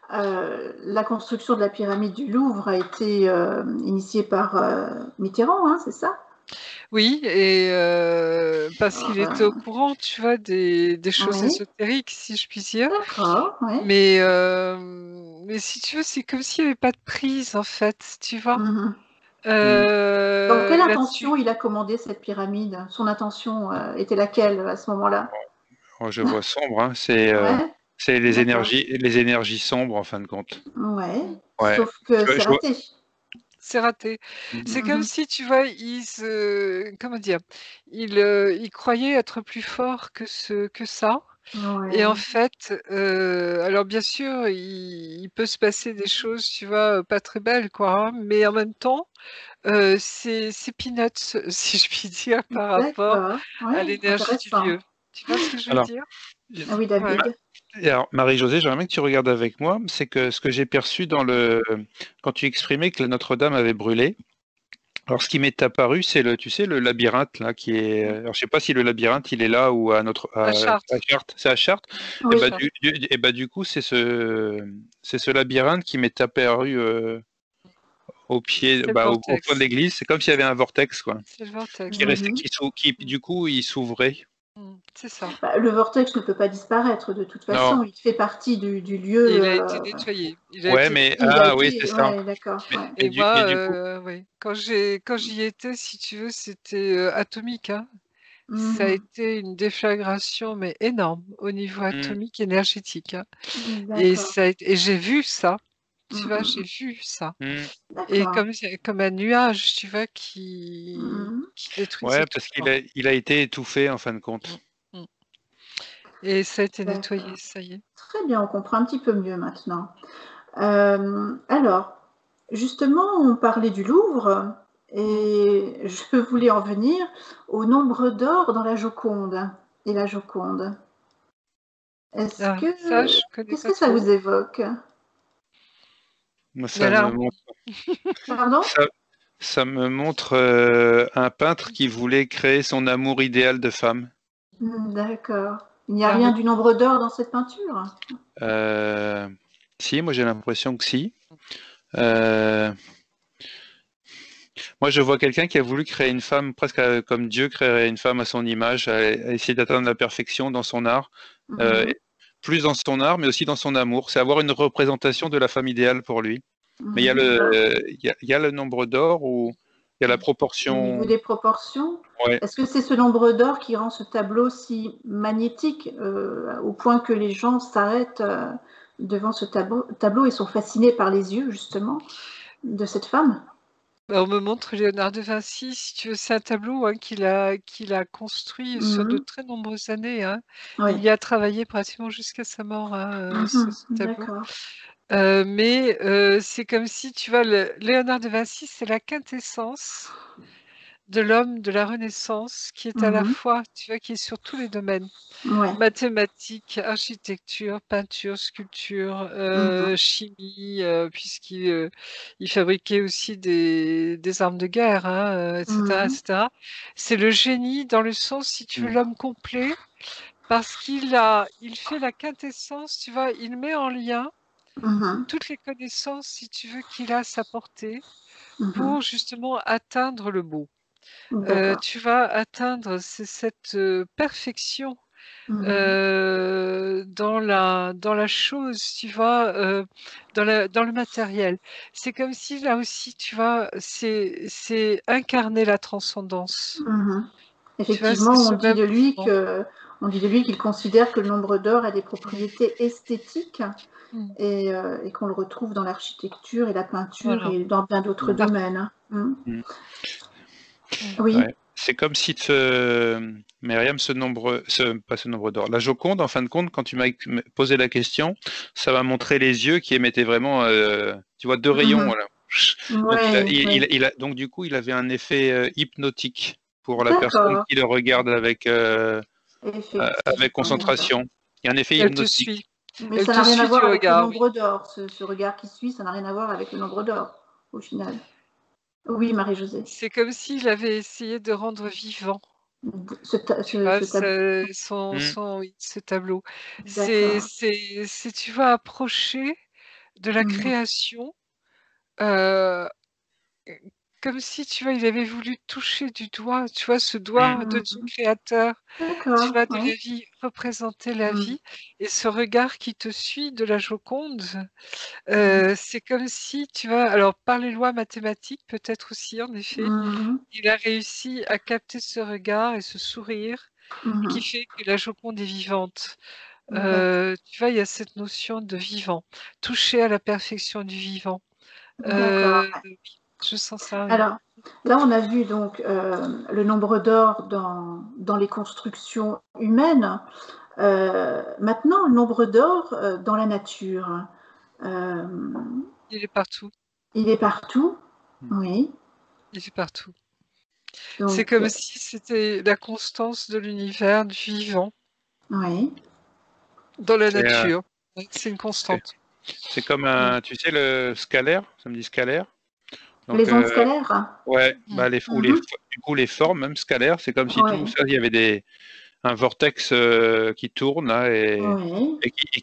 La construction de la pyramide du Louvre a été initiée par Mitterrand, hein, c'est ça? Oui, et parce qu'il était au Alors, courant, tu vois, des choses oui, ésotériques, si je puis dire. d'accord, oui. Mais si tu veux, c'est comme s'il n'y avait pas de prise, en fait, tu vois, Mhm. Dans quelle là-dessus. intention il a commandé cette pyramide? Son intention était laquelle à ce moment-là? Oh, je vois sombre, hein. Ouais, C'est d'accord. les énergies sombres en fin de compte. Ouais, Ouais. sauf que c'est Je vois. raté. C'est raté. C'est comme Mhm. si, tu vois, comment dire? Ils croyaient être plus forts que ça. Et en Ouais, fait, alors bien sûr, il peut se passer des choses, tu vois, pas très belles, quoi, hein, mais en même temps, c'est peanuts, si je puis dire, par rapport d'accord. à Ouais, l'énergie du intéressant. lieu. Tu vois ce que je veux Alors, dire? Ah oui, Ouais. David. et alors, Marie-Josée, j'aimerais bien que tu regardes avec moi. C'est que ce que j'ai perçu quand tu exprimais que la Notre-Dame avait brûlé. Alors, ce qui m'est apparu, c'est tu sais, le labyrinthe là qui est. Alors, je sais pas si le labyrinthe il est là ou À à Chartres. Chartres. C'est à Chartres. Et À Oui, bah Chartres. du coup, c'est ce labyrinthe qui m'est apparu au pied, C'est le au fond de vortex. l'église. C'est comme s'il y avait un vortex quoi, C'est le vortex. qui restait, mhm. qui du coup il s'ouvrait. C'est ça. Bah, le vortex ne peut pas disparaître de toute Non. façon. Il fait partie du Et lieu. il a été nettoyé. Il a Ouais, été mais Il a oui, c'est été. ça. Ouais, d'accord. Ouais. Mais du coup, Oui, quand j'y étais, si tu veux, c'était atomique, hein. Ça a Mhm. été une déflagration, mais énorme au niveau hmm, atomique énergétique, hein. Et D'accord. et j'ai vu ça, tu vois, j'ai Mhm. vu ça. hmm. Et D'accord. comme un nuage, tu vois, Mhm. qui détruisait Ouais, tout, parce quoi. il a été étouffé en fin de Mm, compte. mm. Et ça a été nettoyé, D'accord. ça y est. Très bien, on comprend un petit peu mieux maintenant. Alors, justement, on parlait du Louvre Mm. et je voulais en venir au nombre d'or dans la Joconde et la Joconde. Est-ce Ah, ça, que je connais qu'est-ce pas que ça vous trop. évoque? Moi, La larme. Pardon? ça, ça me montre un peintre qui voulait créer son amour idéal de femme. D'accord. Il n'y a La rien route. du nombre d'or dans cette peinture? Euh, Si, moi j'ai l'impression que si. Euh, Moi, je vois quelqu'un qui a voulu créer une femme presque comme Dieu créerait une femme à son image, à essayer d'atteindre la perfection dans son art, euh, Mhm. plus dans son art, mais aussi dans son amour. C'est avoir une représentation de la femme idéale pour lui. Mais Alors, il y a le nombre d'or ou il y a la au niveau proportion. des proportions, Ouais. est-ce que c'est ce nombre d'or qui rend ce tableau si magnétique au point que les gens s'arrêtent devant ce tableau et sont fascinés par les yeux justement de cette femme? Bah, on me montre Léonard de Vinci, si tu veux, c'est un tableau, hein, qu'il a construit sur de Mhm. très nombreuses années, hein. Oui. Il y a travaillé pratiquement jusqu'à sa mort, hein, Mhm. ce tableau. D'accord. Mais c'est comme si, tu vois, Léonard de Vinci, c'est la quintessence de l'homme de la Renaissance qui est à la Mhm. fois, tu vois, qui est sur tous les domaines. Ouais. Mathématiques, architecture, peinture, sculpture, Mhm. chimie, il fabriquait aussi des armes de guerre, hein, et cetera, et Mhm. cetera. C'est le génie dans le sens, si tu veux, Mm. l'homme complet, parce il fait la quintessence, tu vois, il met en lien Mhm. toutes les connaissances, si tu veux, qu'il a à sa portée Mhm. pour justement atteindre le beau. D'accord. Tu vas atteindre cette perfection Mhm. dans la chose, tu vois, dans le matériel. C'est comme si là aussi, tu vois, c'est incarner la transcendance. Mhm. Tu vois, Effectivement, c'est on ce dit même de lui mouvement. que on dit de lui qu'il considère que le nombre d'or a des propriétés esthétiques et qu'on le retrouve dans l'architecture et la peinture et dans bien d'autres domaines. Oui. Ouais. C'est comme si, Myriam, pas ce nombre d'or. La Joconde, en fin de compte, quand tu m'as posé la question, ça m'a montré les yeux qui émettaient vraiment, tu vois, 2 rayons. Voilà. Donc, du coup, il avait un effet hypnotique pour la personne qui le regarde avec concentration. Il y a un effet hypnotique. Mais ça n'a rien à voir avec le nombre d'or. Ce regard qui suit, ça n'a rien à voir avec le nombre d'or, au final. Oui, Marie-Josée. C'est comme s'il avait essayé de rendre vivant ce tableau. C'est, tu vas approcher de la création, comme si, tu vois, il avait voulu toucher du doigt, tu vois, ce doigt de ton créateur, tu vois, de la vie, représenter la vie, et ce regard qui te suit de la Joconde, c'est comme si, tu vois, alors par les lois mathématiques peut-être aussi, en effet, il a réussi à capter ce regard et ce sourire qui fait que la Joconde est vivante. Tu vois, il y a cette notion de vivant, toucher à la perfection du vivant. Je sens ça. Oui. Alors, là, on a vu donc le nombre d'or dans les constructions humaines. Maintenant, le nombre d'or dans la nature. Il est partout. Il est partout, oui. Il est partout. C'est comme si c'était la constance de l'univers, du vivant. Oui. Dans la nature. C'est une constante. C'est comme tu sais, le scalaire, ça me dit scalaire. Donc, les ondes scalaires. Ouais, bah du coup, les formes, même scalaires, c'est comme si tout ça, il y avait un vortex qui tourne là, et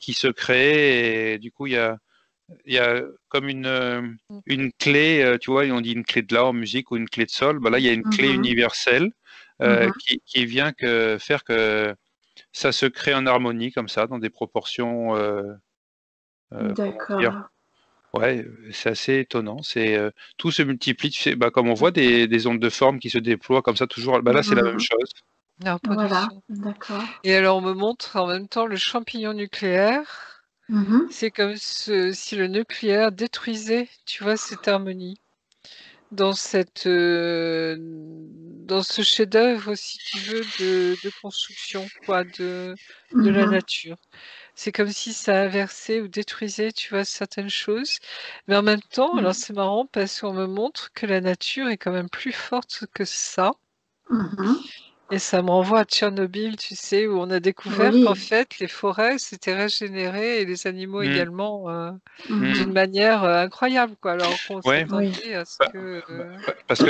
qui se crée, et du coup, il y a comme une clé, tu vois, on dit une clé de la en musique ou une clé de sol. Bah là, il y a une clé universelle qui vient faire que ça se crée en harmonie comme ça, dans des proportions. D'accord. Ouais, c'est assez étonnant. Tout se multiplie. Tu sais, comme on voit des ondes de forme qui se déploient comme ça toujours. Bah là, c'est la même chose. Voilà, d'accord. Et alors, on me montre en même temps le champignon nucléaire. C'est comme si le nucléaire détruisait, tu vois, cette harmonie. Dans ce chef-d'œuvre, si tu veux, de construction, quoi, de la nature. C'est comme si ça inversait ou détruisait, tu vois, certaines choses. Mais en même temps, alors c'est marrant parce qu'on me montre que la nature est quand même plus forte que ça. Et ça me renvoie à Tchernobyl, tu sais, où on a découvert qu'en fait, les forêts s'étaient régénérées et les animaux également d'une manière incroyable, quoi. Alors qu'on s'attendait à ce que... Parce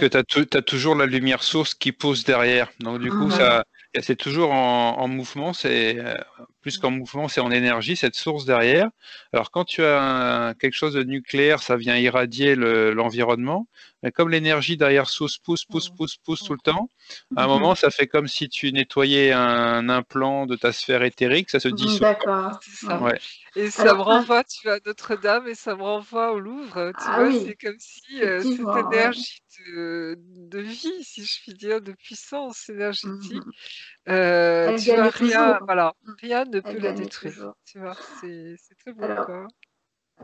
que tu as toujours la lumière source qui pousse derrière. Donc du coup, c'est toujours en mouvement, plus qu'en mouvement, c'est en énergie, cette source derrière. Alors quand tu as quelque chose de nucléaire, ça vient irradier l'environnement. Mais comme l'énergie derrière source pousse tout le temps, à un moment, ça fait comme si tu nettoyais un implant de ta sphère éthérique, ça se dissout. D'accord. C'est ça. Ouais. Et ça me renvoie, tu vois, à Notre-Dame, et ça me renvoie au Louvre. Tu vois, c'est comme si cette énergie de vie, si je puis dire, de puissance énergétique, tu vois, rien ne peut la détruire. Tu vois, c'est très beau, quoi.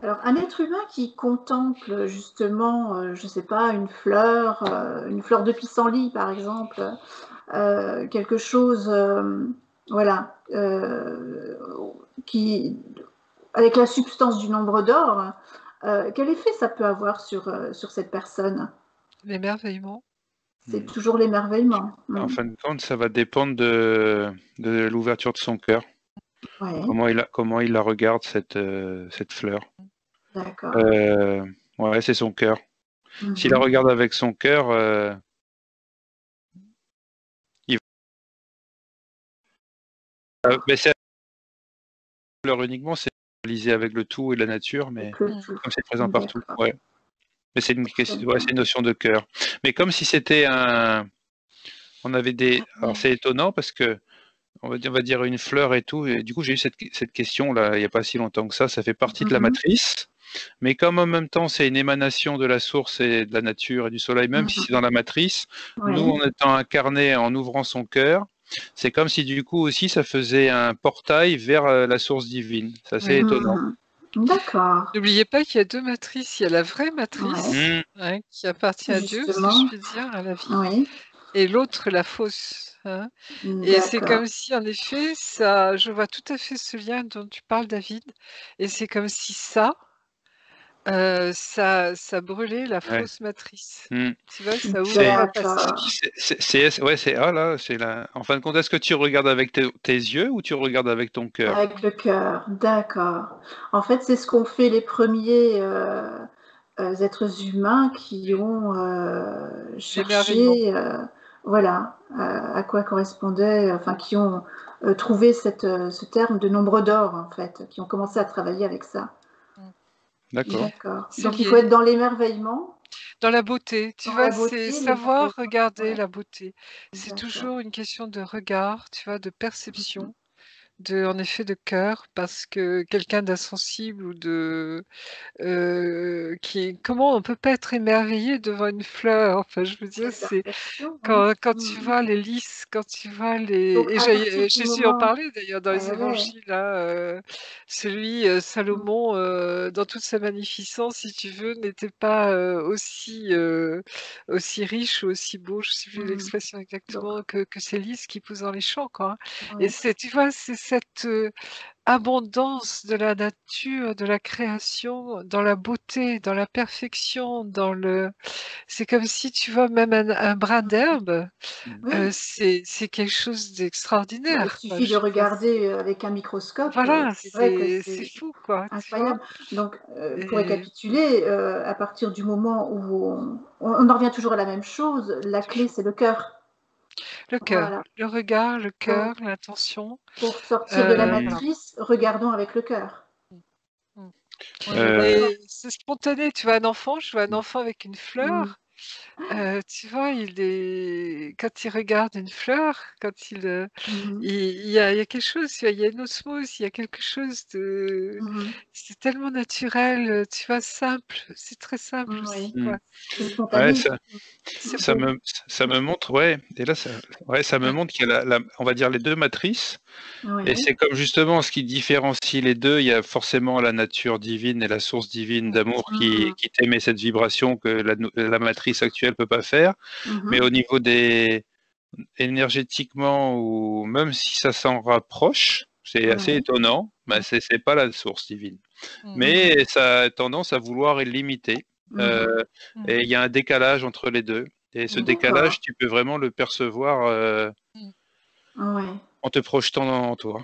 Alors, un être humain qui contemple justement, je ne sais pas, une fleur de pissenlit, par exemple, quelque chose, voilà, avec la substance du nombre d'or, quel effet ça peut avoir sur cette personne? L'émerveillement. C'est toujours l'émerveillement. En fin de compte, ça va dépendre de l'ouverture de son cœur. Ouais. Comment il la regarde, cette fleur. D'accord. Ouais, c'est son cœur. S'il la regarde avec son cœur, mais c'est fleur uniquement, c'est réalisé avec le tout et la nature, mais comme c'est présent partout. Ouais. Mais c'est une notion de cœur. Mais comme si c'était on avait alors c'est étonnant parce que on va dire une fleur et tout, et du coup j'ai eu cette question là il n'y a pas si longtemps que ça fait partie de la matrice. Mais comme en même temps, c'est une émanation de la source et de la nature et du soleil, même si c'est dans la matrice, nous, en étant incarnés, en ouvrant son cœur, C'est comme si du coup aussi ça faisait un portail vers la source divine. C'est assez étonnant. D'accord. N'oubliez pas qu'il y a 2 matrices. Il y a la vraie matrice, Ouais. qui appartient à Dieu, si Justement. je puis dire, à la vie, Oui. et l'autre, la fausse, et c'est D'accord. comme si, en effet, ça je vois tout à fait ce lien dont tu parles, David, et c'est comme si ça brûlait la Ouais. fausse matrice. Mmh. Tu vois? Ça ouvre C'est un D'accord. passage. ouais, c'est ah là, c'est la en fin de compte, est-ce que tu regardes avec tes yeux ou tu regardes avec ton cœur? Avec le cœur, d'accord. En fait, c'est ce qu'ont fait les premiers êtres humains qui ont L'émerveillement. cherché, voilà, à quoi correspondait, enfin, qui ont trouvé ce terme de nombre d'or, en fait, qui ont commencé à travailler avec ça. D'accord. D'accord. C'est Donc, il faut lié. être dans l'émerveillement, Dans la beauté, tu dans vois? la C'est beauté, savoir l'émerveillement. regarder Ouais, la beauté. C'est d'accord. toujours une question de regard, tu vois? De perception. En effet, de cœur, parce que quelqu'un d'insensible ou comment on peut pas être émerveillé devant une fleur? Enfin, je veux dire, Quelle c'est perception, oui. quand tu vois les lys, quand tu vois les Donc, et à partir du Jésus en moment, parlait d'ailleurs dans les eh ouais, évangiles, là, celui, Salomon, dans toute sa magnificence, si tu veux, n'était pas, aussi riche ou aussi beau, je sais plus l'expression donc, exactement, que ces lys qui poussent dans les champs, quoi, et ouais. c'est tu vois, c'est cette, abondance de la nature, de la création, dans la beauté, dans la perfection, c'est comme si, tu vois, même un brin d'herbe, Mmh. Oui. c'est quelque chose Bah, il d'extraordinaire, quoi, suffit de je veux dire. regarder, avec un microscope, Voilà, c'est vrai que c'est c'est fou, quoi, tu vois? incroyable. Donc, pour Et récapituler, à partir du moment où on en revient toujours à la même chose, la clé, c'est le cœur. le cœur, Voilà. le regard, le Donc, cœur, l'intention, pour sortir de la Mmh. voilà. matrice, regardons avec le cœur. Mmh. On est Heu, d'accord? Et c'est spontané, tu vois? Je vois un mmh. enfant avec une Mmh. fleur. Tu vois, quand il regarde une fleur, Mmh. il y a quelque chose, tu vois, il y a une osmose, il y a quelque chose de Mmh. c'est tellement naturel, tu vois, simple, c'est très simple Oui, aussi, Mmh. quoi. c'est Ouais, spontané. C'est ça beau. me ça me montre, ouais, et là ça me montre qu'il y a la on va dire les 2 matrices, et Oui. c'est comme justement ce qui différencie les 2. Il y a forcément la nature divine et la source divine d'amour Mmh. qui t'émet cette vibration que la matrice actuelle peut pas faire. Mais Mmh. au niveau des énergétiquement, ou même si ça s'en rapproche, c'est assez Oui. étonnant, bah, c'est pas la source divine. Mmh. Mmh. Mais ça a tendance à vouloir l'imiter, heu Mmh. Mmh. et il y a un décalage entre les 2, et ce D'accord. décalage, tu peux vraiment le percevoir, Mmh. Ouais, en te projetant en toi.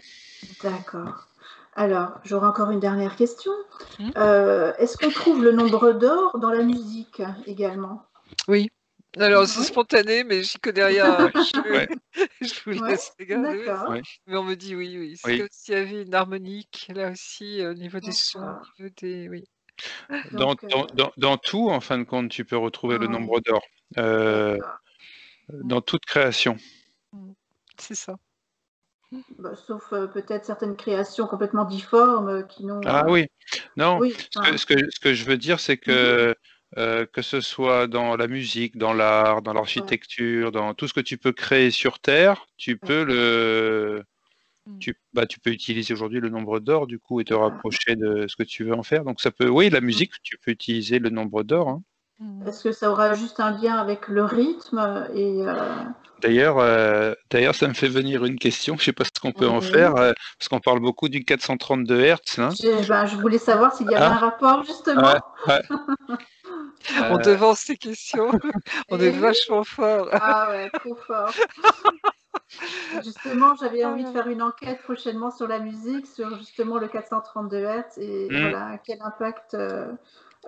d'accord. Alors, j'aurais encore une dernière question. Mmh. Est-ce qu'on trouve le nombre d'or dans la musique également? Oui. Alors c'est Oui? spontané, mais j'y connais rien, Ouais, je vous Ouais, laisse regarder, d'accord, ouais, mais on me dit oui, oui. C'est oui. comme s'il y avait une harmonique, là aussi, au niveau des sons, d'accord. au niveau des oui. Dans Donc, dans dans dans tout, en fin de compte, tu peux retrouver le ouais, nombre d'or, heu, d'accord. dans toute création. Mmh. C'est ça. Bah, sauf, peut-être certaines créations complètement difformes, qui n'ont, Ah oui, non, oui, enfin, ce que je veux dire, c'est mmh que ce soit dans la musique, dans l'art, dans ouais, l'architecture, dans tout ce que tu peux créer sur terre, tu ouais, peux Mmh. tu peux utiliser aujourd'hui le nombre d'or, du coup, et te rapprocher de ce que tu veux en faire. Donc ça peut, oui, la mmh. musique, tu peux utiliser le nombre d'or, hein. Mmh. Est-ce que ça aura juste un lien avec le rythme et D'ailleurs, ça me fait venir une question, je sais pas ce qu'on peut en faire, oui. parce qu'on parle beaucoup du 432 Hz, hein. Je voulais savoir s'il y avait Ah, un rapport ouais, justement. ouais, On heu, devance ces questions, on est Eh oui! vachement fort. Ah ouais, trop fort. Justement, j'avais envie de Ah. faire une enquête prochainement sur la musique, sur justement le 432 Hertz et mmh, voilà, quel impact,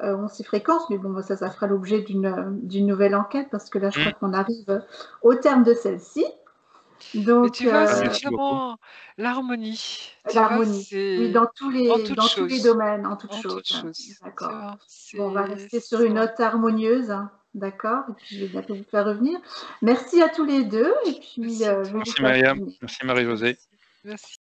ont ces fréquences. Mais bon, bah, ça fera l'objet d'une nouvelle enquête parce que là, je crois mmh. qu'on arrive au terme de celle-ci. Mais Donc, tu vois, Ah, c'est merci beaucoup. vraiment l'harmonie, tu vois? l'harmonie. Oui, C'est en toute dans tous les chose, domaines, en toutes en choses. toute chose, tu D'accord. vois? Bon, on va C'est rester sur une voilà. note harmonieuse, hein, d'accord? Et puis, je vais bientôt vous faire revenir. Merci à tous les 2 et puis, Merci à je vais toi. vous Merci faire Mariam, finir. merci Marie-Josée. Merci, merci.